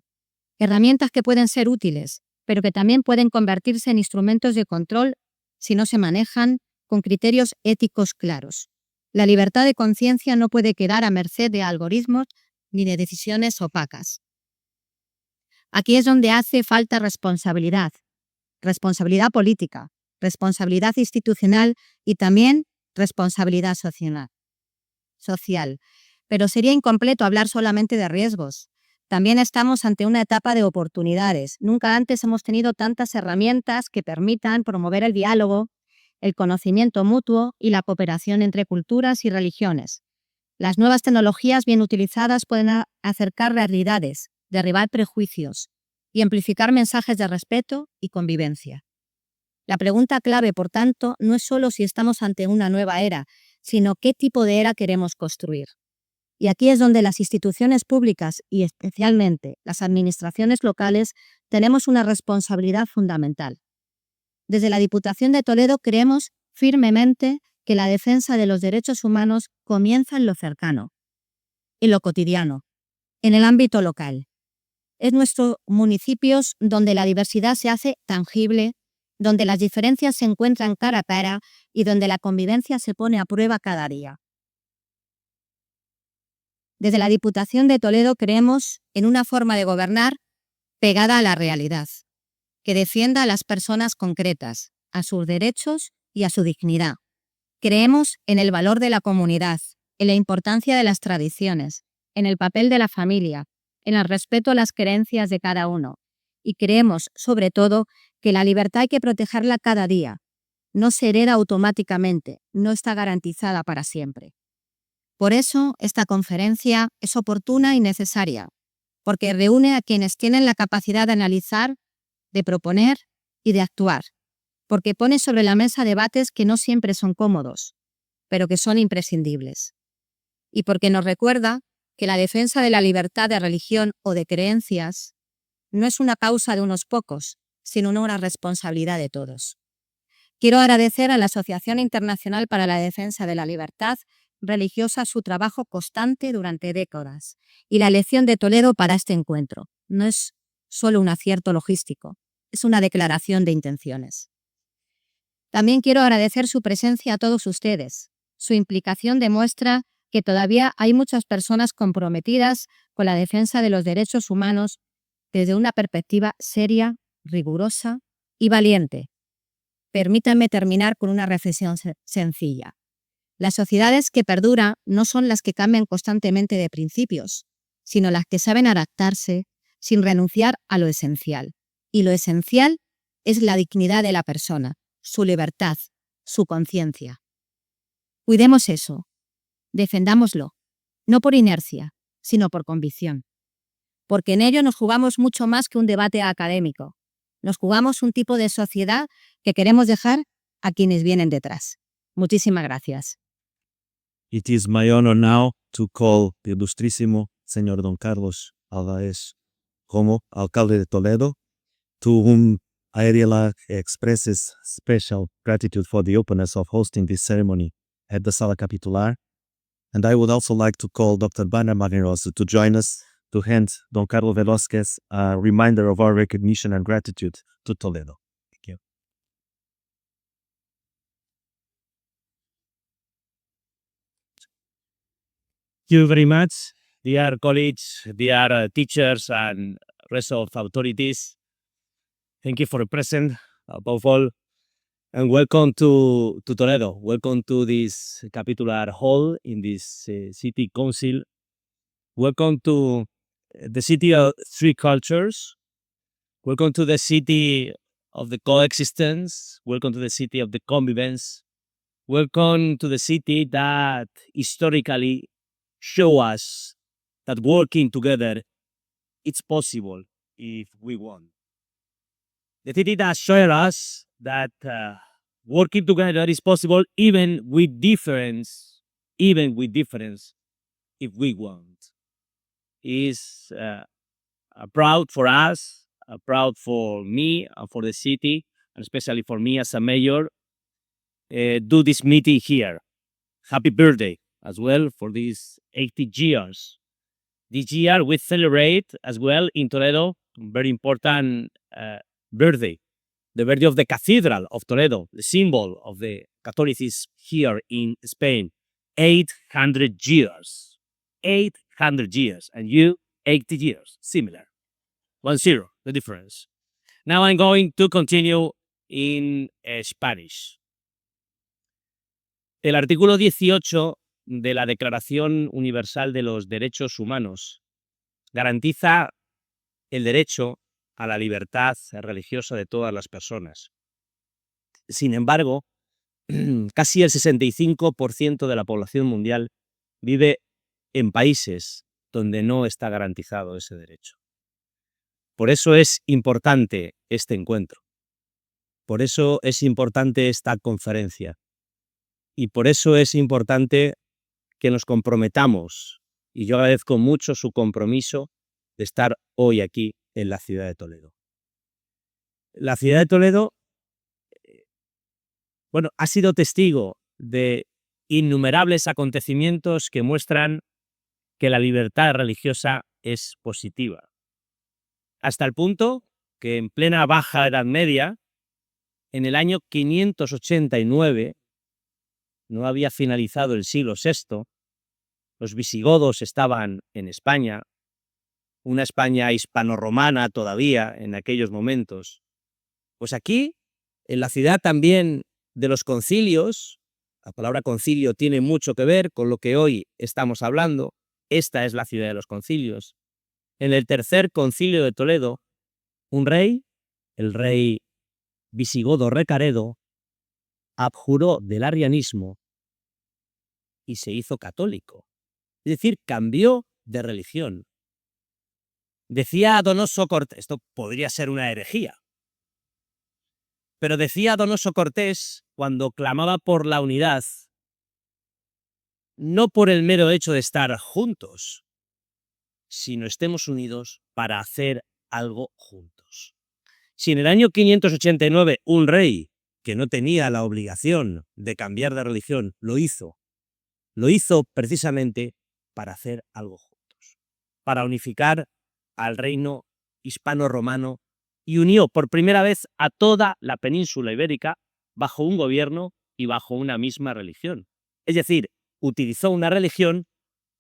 herramientas que pueden ser útiles, pero que también pueden convertirse en instrumentos de control si no se manejan con criterios éticos claros. La libertad de conciencia no puede quedar a merced de algoritmos ni de decisiones opacas. Aquí es donde hace falta responsabilidad política, responsabilidad institucional y también responsabilidad social. Pero sería incompleto hablar solamente de riesgos. También estamos ante una etapa de oportunidades. Nunca antes hemos tenido tantas herramientas que permitan promover el diálogo, el conocimiento mutuo y la cooperación entre culturas y religiones. Las nuevas tecnologías bien utilizadas pueden acercar realidades, derribar prejuicios y amplificar mensajes de respeto y convivencia. La pregunta clave, por tanto, no es solo si estamos ante una nueva era, sino qué tipo de era queremos construir. Y aquí es donde las instituciones públicas y especialmente las administraciones locales tenemos una responsabilidad fundamental. Desde la Diputación de Toledo creemos firmemente que la defensa de los derechos humanos comienza en lo cercano, en lo cotidiano, en el ámbito local. Es nuestros municipios donde la diversidad se hace tangible, donde las diferencias se encuentran cara a cara y donde la convivencia se pone a prueba cada día. Desde la Diputación de Toledo creemos en una forma de gobernar pegada a la realidad, que defienda a las personas concretas, a sus derechos y a su dignidad. Creemos en el valor de la comunidad, en la importancia de las tradiciones, en el papel de la familia, en el respeto a las creencias de cada uno. Y creemos, sobre todo, que la libertad hay que protegerla cada día. No se hereda automáticamente, no está garantizada para siempre. Por eso, esta conferencia es oportuna y necesaria, porque reúne a quienes tienen la capacidad de analizar, de proponer y de actuar, porque pone sobre la mesa debates que no siempre son cómodos, pero que son imprescindibles. Y porque nos recuerda que la defensa de la libertad de religión o de creencias no es una causa de unos pocos, sino una responsabilidad de todos. Quiero agradecer a la Asociación Internacional para la Defensa de la Libertad Religiosa su trabajo constante durante décadas y la elección de Toledo para este encuentro. No es solo un acierto logístico, es una declaración de intenciones. También quiero agradecer su presencia a todos ustedes. Su implicación demuestra que todavía hay muchas personas comprometidas con la defensa de los derechos humanos desde una perspectiva seria, rigurosa y valiente. Permítanme terminar con una reflexión sencilla. Las sociedades que perduran no son las que cambian constantemente de principios, sino las que saben adaptarse sin renunciar a lo esencial. Y lo esencial es la dignidad de la persona, su libertad, su conciencia. Cuidemos eso, defendámoslo, no por inercia, sino por convicción. Porque en ello nos jugamos mucho más que un debate académico. Nos jugamos un tipo de sociedad que queremos dejar a quienes vienen detrás. Muchísimas gracias. It is my honor now to call the ilustrísimo señor Don Carlos Álvarez Romo, alcalde de Toledo, to whom AIDLR expresses special gratitude for the openness of hosting this ceremony at the Sala Capitular. And I would also like to call Dr. Barna Magyarosi to join us to hand Don Carlos Velázquez a reminder of our recognition and gratitude to Toledo. Thank you. Thank you very much, dear colleagues, dear teachers and rest of authorities. Thank you for the present, above all, and welcome to Toledo. Welcome to this Capitular Hall in this city council. Welcome to the city of three cultures. Welcome to the city of the coexistence. Welcome to the city of the convivence. Welcome to the city that historically show us that working together, it's possible if we want. The city that showed us that working together is possible even with difference, if we want. Is proud for us, proud for me and for the city, and especially for me as a mayor, do this meeting here. Happy birthday as well for these 80 years. This year we celebrate as well in Toledo a very important birthday, the birthday of the Cathedral of Toledo, the symbol of the Catholicism here in Spain. 800 years. 800 years. And you, 80 years. Similar. 1-0, the difference. Now I'm going to continue in Spanish. El artículo 18 de la Declaración Universal de los Derechos Humanos garantiza el derecho a la libertad religiosa de todas las personas. Sin embargo, casi el 65% de la población mundial vive en países donde no está garantizado ese derecho. Por eso es importante este encuentro. Por eso es importante esta conferencia. Y por eso es importante que nos comprometamos, y yo agradezco mucho su compromiso de estar hoy aquí en la ciudad de Toledo. La ciudad de Toledo, ha sido testigo de innumerables acontecimientos que muestran que la libertad religiosa es positiva. Hasta el punto que en plena Baja Edad Media, en el año 589, no había finalizado el siglo VI, los visigodos estaban en España, una España hispano-romana todavía en aquellos momentos. Pues aquí, en la ciudad también de los concilios, la palabra concilio tiene mucho que ver con lo que hoy estamos hablando, Esta es la ciudad de los concilios. En el tercer concilio de Toledo, un rey, el rey visigodo Recaredo, abjuró del arrianismo y se hizo católico. Es decir, cambió de religión. Decía Donoso Cortés, esto podría ser una herejía, pero decía Donoso Cortés cuando clamaba por la unidad, no por el mero hecho de estar juntos, sino estemos unidos para hacer algo juntos. Si en el año 589 un rey que no tenía la obligación de cambiar de religión lo hizo precisamente para hacer algo juntos, para unificar al reino hispano-romano y unió por primera vez a toda la península ibérica bajo un gobierno y bajo una misma religión. Es decir, utilizó una religión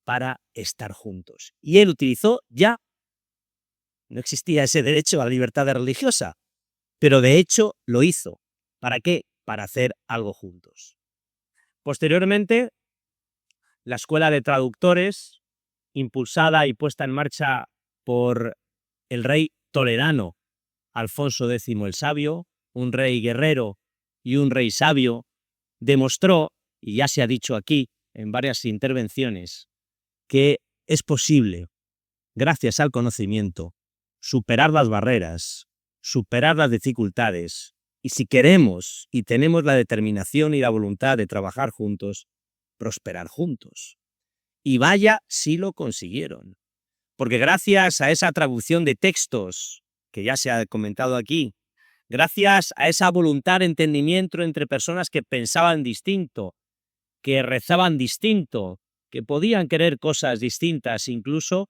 para estar juntos. Y él utilizó ya, no existía ese derecho a la libertad religiosa, pero de hecho lo hizo. ¿Para qué? Para hacer algo juntos. Posteriormente, la Escuela de Traductores, impulsada y puesta en marcha por el rey toledano Alfonso X el Sabio, un rey guerrero y un rey sabio, demostró, y ya se ha dicho aquí en varias intervenciones, que es posible, gracias al conocimiento, superar las barreras, superar las dificultades, y si queremos y tenemos la determinación y la voluntad de trabajar juntos, prosperar juntos. Y vaya si lo consiguieron. Porque gracias a esa traducción de textos, que ya se ha comentado aquí, gracias a esa voluntad de entendimiento entre personas que pensaban distinto, que rezaban distinto, que podían querer cosas distintas incluso,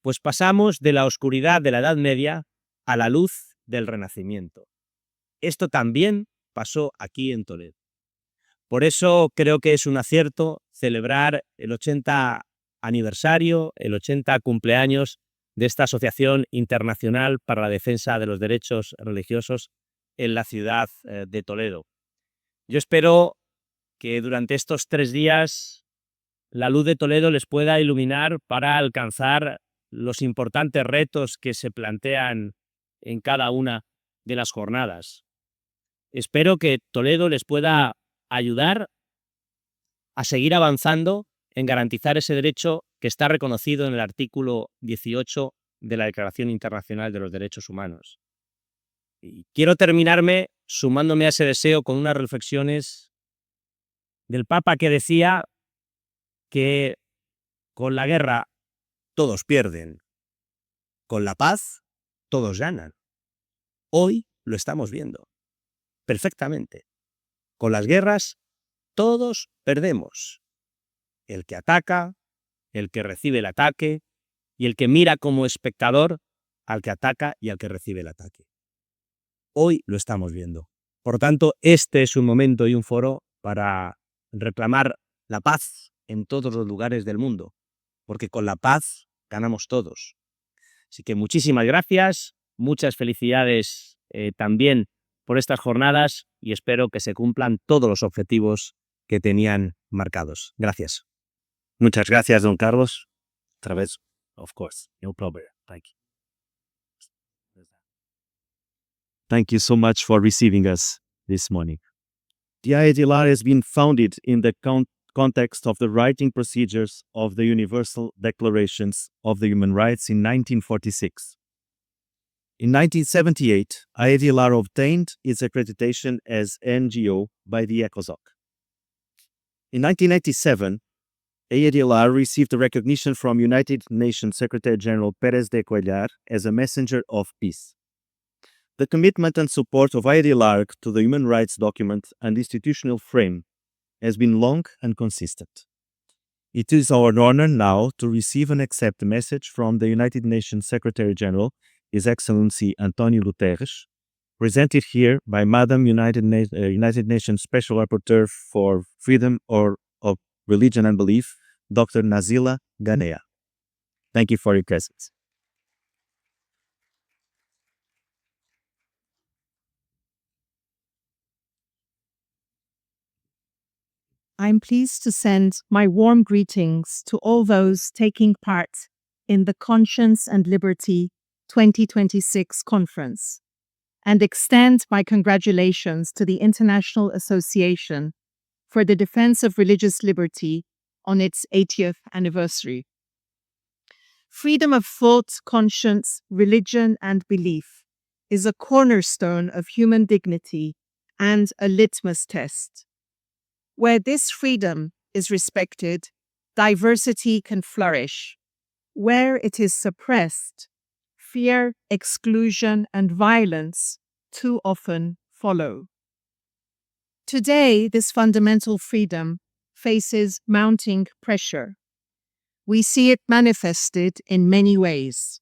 pues pasamos de la oscuridad de la Edad Media a la luz del Renacimiento. Esto también pasó aquí en Toledo. Por eso creo que es un acierto celebrar el 80 aniversario, el 80 cumpleaños de esta Asociación Internacional para la Defensa de los Derechos Religiosos en la ciudad de Toledo. Yo espero que durante estos 3 días la luz de Toledo les pueda iluminar para alcanzar los importantes retos que se plantean en cada una de las jornadas. Espero que Toledo les pueda ayudar a seguir avanzando en garantizar ese derecho que está reconocido en el artículo 18 de la Declaración Internacional de los Derechos Humanos. Y quiero terminarme sumándome a ese deseo con unas reflexiones del Papa que decía que con la guerra todos pierden, con la paz todos ganan. Hoy lo estamos viendo perfectamente. Con las guerras todos perdemos. El que ataca, el que recibe el ataque y el que mira como espectador al que ataca y al que recibe el ataque. Hoy lo estamos viendo. Por tanto, este es un momento y un foro para reclamar la paz en todos los lugares del mundo, porque con la paz ganamos todos. Así que muchísimas gracias, muchas felicidades también por estas jornadas y espero que se cumplan todos los objetivos que tenían marcados. Gracias. Muchas gracias, don Carlos. Otra vez, of course, no problem. Thank you. Thank you so much for receiving us this morning. The AIDLR has been founded in the context of the writing procedures of the Universal Declarations of the Human Rights in 1946. In 1978, AIDLR obtained its accreditation as NGO by the ECOSOC. In 1987, AIDLR received a recognition from United Nations Secretary-General Pérez de Cuéllar as a messenger of peace. The commitment and support of AIDLR to the human rights document and institutional frame has been long and consistent. It is our honor now to receive and accept a message from the United Nations Secretary-General, His Excellency António Guterres, presented here by Madam United Nations Special Rapporteur for Freedom of Religion and Belief, Dr. Nazila, Ghanea. Thank you for your presence. I'm pleased to send my warm greetings to all those taking part in the Conscience and Liberty 2026 conference and extend my congratulations to the International Association for the Defense of Religious Liberty on its 80th anniversary. Freedom of thought, conscience, religion, and belief is a cornerstone of human dignity and a litmus test. Where this freedom is respected, diversity can flourish. Where it is suppressed, fear, exclusion, and violence too often follow. Today, this fundamental freedom faces mounting pressure. We see it manifested in many ways.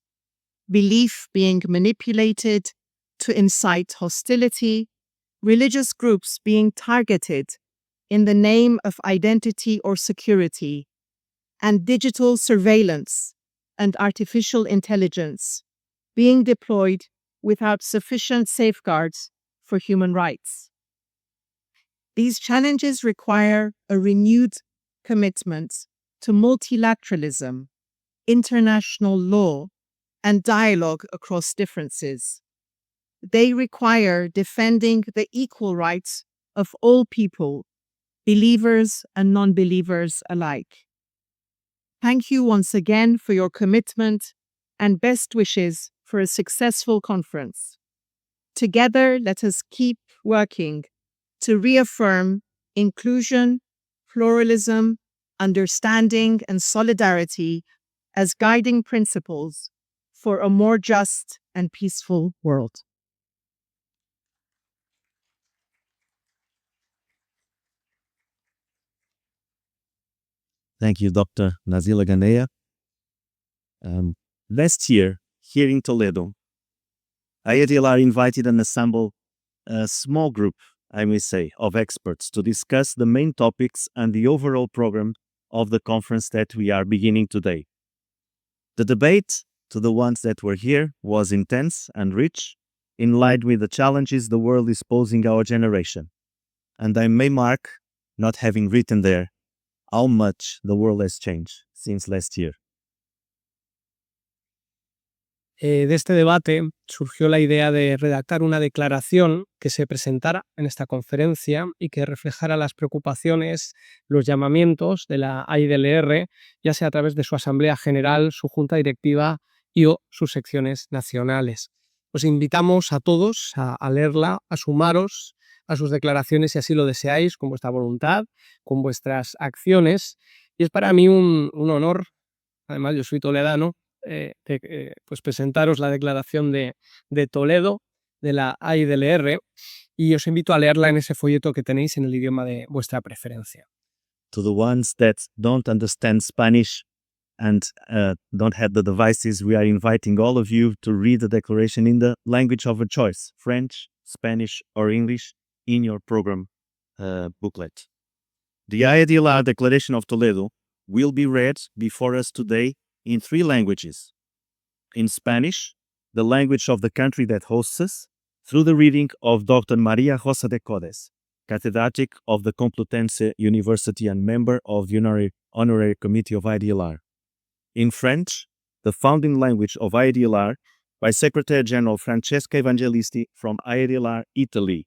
Belief being manipulated to incite hostility, religious groups being targeted in the name of identity or security, and digital surveillance and artificial intelligence being deployed without sufficient safeguards for human rights. These challenges require a renewed commitment to multilateralism, international law, and dialogue across differences. They require defending the equal rights of all people, believers and non-believers alike. Thank you once again for your commitment and best wishes for a successful conference. Together, let us keep working to reaffirm inclusion, pluralism, understanding, and solidarity as guiding principles for a more just and peaceful world. Thank you, Dr. Nazila Ghanea. Last year, here in Toledo, AIDLR invited and assembled a small group, I may say, of experts to discuss the main topics and the overall program of the conference that we are beginning today. The debate, to the ones that were here, was intense and rich, in line with the challenges the world is posing our generation. And I may mark, not having written there, how much the world has changed since last year. De este debate surgió la idea de redactar una declaración que se presentara en esta conferencia y que reflejara las preocupaciones, los llamamientos de la AIDLR, ya sea a través de su Asamblea General, su Junta Directiva y o sus secciones nacionales. Os invitamos a todos a leerla, a sumaros a sus declaraciones si así lo deseáis, con vuestra voluntad, con vuestras acciones. Y es para mí un honor, además yo soy toledano, pues presentaros la declaración de Toledo, de la AIDLR, y os invito a leerla en ese folleto que tenéis en el idioma de vuestra preferencia. To the ones that don't understand Spanish and don't have the devices, we are inviting all of you to read the declaration in the language of your choice, French, Spanish, or English, in your program booklet. The AIDLR Declaration of Toledo will be read before us today in 3 languages. In Spanish, the language of the country that hosts us, through the reading of Dr. María de Codes, catedrátic of the Complutense University and member of the Honorary Committee of AIDLR. In French, the founding language of AIDLR, by Secretary General Francesca Evangelisti from AIDLR Italy.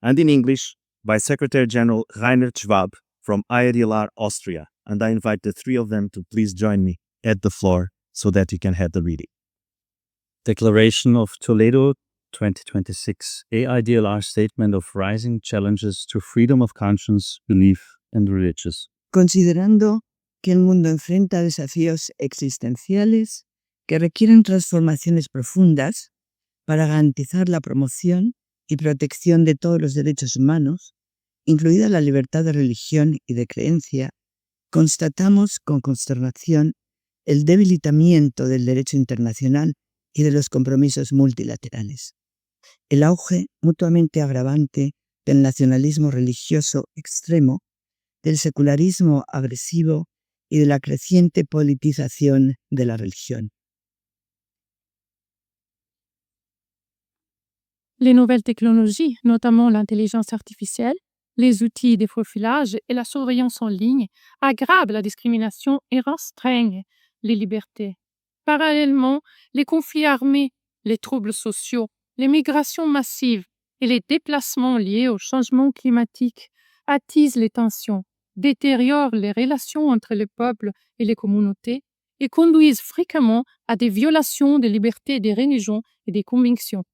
And in English, by Secretary General Rainer Schwab from AIDLR Austria. And I invite the 3 of them to please join me at the floor so that you can have the reading. Declaration of Toledo 2026, AIDLR Statement of Rising Challenges to Freedom of Conscience, Belief and Religious. Considerando que el mundo enfrenta desafíos existenciales que requieren transformaciones profundas para garantizar la promoción y protección de todos los derechos humanos, incluida la libertad de religión y de creencia, constatamos con consternación el debilitamiento del derecho internacional y de los compromisos multilaterales. El auge mutuamente agravante del nacionalismo religioso extremo, del secularismo agresivo y de la creciente politización de la religión. Les nouvelles technologies, notamment l'intelligence artificielle, Les outils de profilage et la surveillance en ligne aggravent la discrimination et restreignent les libertés. Parallèlement, les conflits armés, les troubles sociaux, les migrations massives et les déplacements liés au changement climatique attisent les tensions, détériorent les relations entre les peuples et les communautés et conduisent fréquemment à des violations des libertés des religions et des convictions.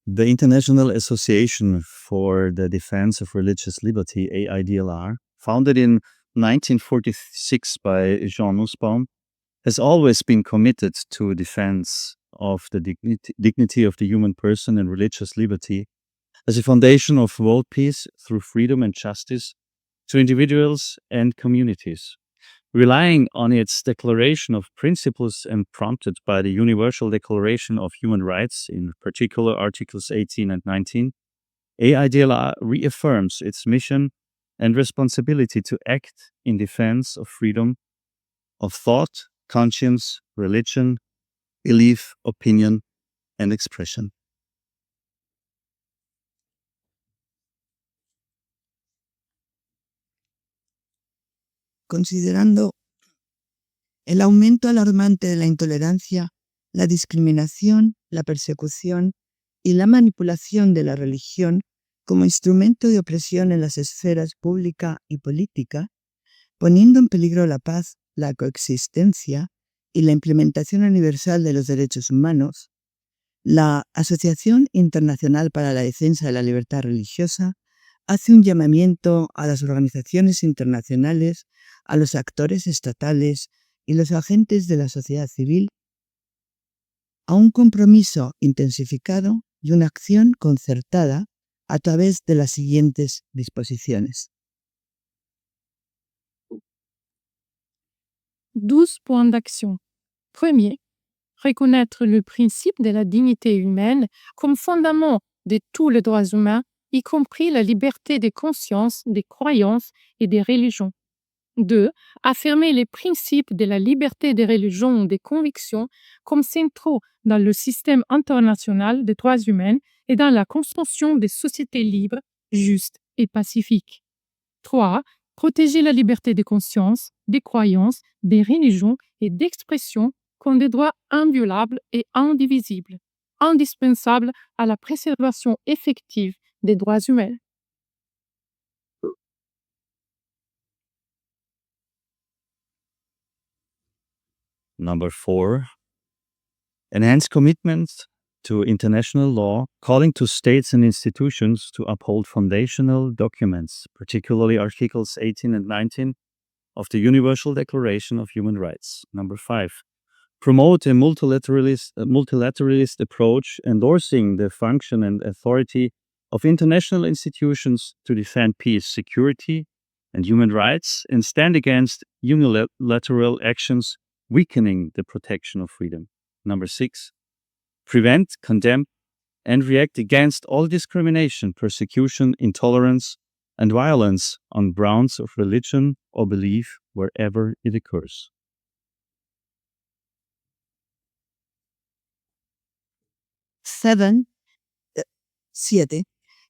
The International Association for the Defense of Religious Liberty, AIDLR, founded in 1946 by Jean Nussbaum, has always been committed to defense of the dignity of the human person and religious liberty as a foundation of world peace through freedom and justice to individuals and communities. Relying on its declaration of principles and prompted by the Universal Declaration of Human Rights, in particular Articles 18 and 19, AIDLR reaffirms its mission and responsibility to act in defense of freedom of thought, conscience, religion, belief, opinion, and expression. Considerando el aumento alarmante de la intolerancia, la discriminación, la persecución y la manipulación de la religión como instrumento de opresión en las esferas pública y política, poniendo en peligro la paz, la coexistencia y la implementación universal de los derechos humanos, la Asociación Internacional para la Defensa de la Libertad Religiosa hace un llamamiento a las organizaciones internacionales, a los actores estatales y los agentes de la sociedad civil a un compromiso intensificado y una acción concertada a través de las siguientes disposiciones. 12 points d'action. Premier, reconnaître le principe de la dignité humaine comme fondament de tous les droits humains, y compris la liberté de conscience, des croyances et des religions. 2. Affirmer les principes de la liberté des religions ou des convictions comme centraux dans le système international des droits humains et dans la construction des sociétés libres, justes et pacifiques. 3. Protéger la liberté de conscience, des croyances, des religions et d'expression comme des droits inviolables et indivisibles, indispensables à la préservation effective des droits humains. Number 4, enhance commitment to international law, calling to states and institutions to uphold foundational documents, particularly Articles 18 and 19 of the Universal Declaration of Human Rights. Number 5, promote a multilateralist approach, endorsing the function and authority of international institutions to defend peace, security, and human rights, and stand against unilateral actions weakening the protection of freedom. Number 6, prevent, condemn, and react against all discrimination, persecution, intolerance, and violence on grounds of religion or belief wherever it occurs. 7.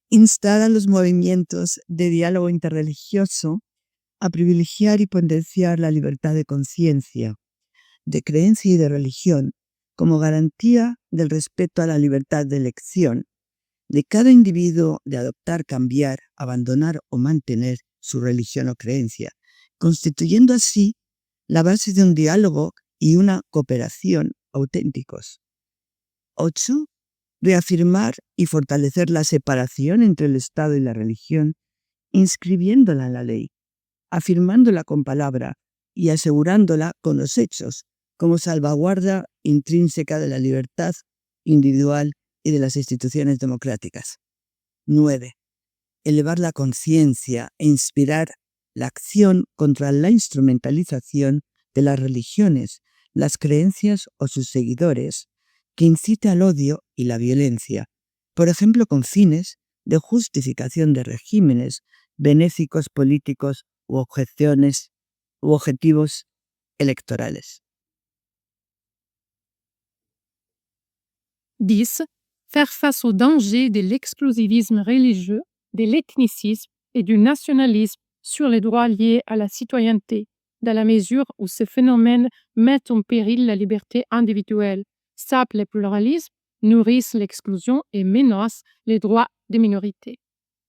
Instar a los movimientos de diálogo interreligioso a privilegiar y potenciar la libertad de conciencia, de creencia y de religión como garantía del respeto a la libertad de elección de cada individuo de adoptar, cambiar, abandonar o mantener su religión o creencia, constituyendo así la base de un diálogo y una cooperación auténticos. 8. Reafirmar y fortalecer la separación entre el Estado y la religión, inscribiéndola en la ley, afirmándola con palabra y asegurándola con los hechos, como salvaguarda intrínseca de la libertad individual y de las instituciones democráticas. 9. Elevar la conciencia e inspirar la acción contra la instrumentalización de las religiones, las creencias o sus seguidores, que incite al odio y la violencia, por ejemplo con fines de justificación de regímenes benéficos políticos u objetivos electorales. 10. Faire face aux dangers de l'exclusivisme religieux, de l'ethnicisme et du nationalisme sur les droits liés à la citoyenneté, dans la mesure où ces phénomènes mettent en péril la liberté individuelle, sapent le pluralisme, nourrissent l'exclusion et menacent les droits des minorités.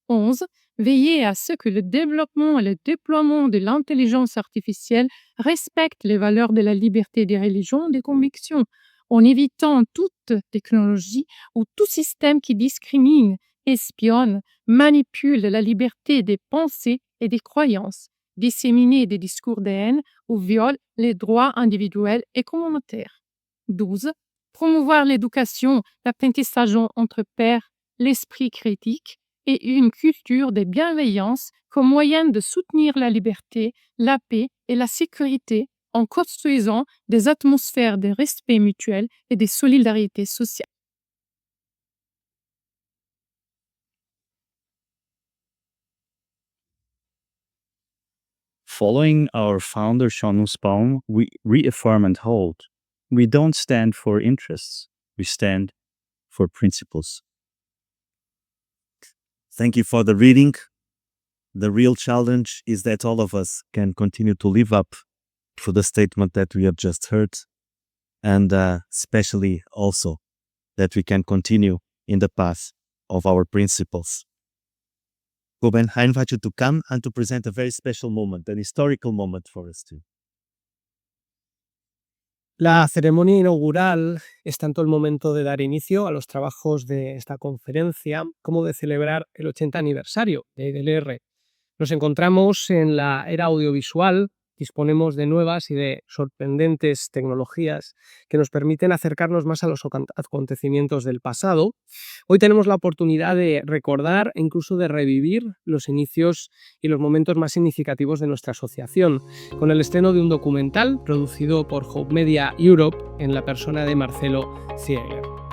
11. Veiller à ce que le développement et le déploiement de l'intelligence artificielle respectent les valeurs de la liberté des religions et des convictions, en évitant toute technologie ou tout système qui discrimine, espionne, manipule la liberté des pensées et des croyances, disséminer des discours de haine ou viole les droits individuels et communautaires. 12. Promouvoir l'éducation, l'apprentissage entre pairs, l'esprit critique et une culture de bienveillance comme moyen de soutenir la liberté, la paix et la sécurité en construisant des atmosphères de respect mutuel et de solidarité sociale. Following our founder Sean Nussbaum, we reaffirm and hold. We don't stand for interests, we stand for principles. Thank you for the reading. The real challenge is that all of us can continue to live up to the statement that we have just heard, and especially also that we can continue in the path of our principles. Rubén, I invite you to come and to present a very special moment, an historical moment for us too. La ceremonia inaugural es tanto el momento de dar inicio a los trabajos de esta conferencia como de celebrar el 80 aniversario de AIDLR. Nos encontramos en la era audiovisual, disponemos de nuevas y de sorprendentes tecnologías que nos permiten acercarnos más a los acontecimientos del pasado. Hoy tenemos la oportunidad de recordar e incluso de revivir los inicios y los momentos más significativos de nuestra asociación, con el estreno de un documental producido por Hope Media Europe en la persona de Marcelo Ziegler.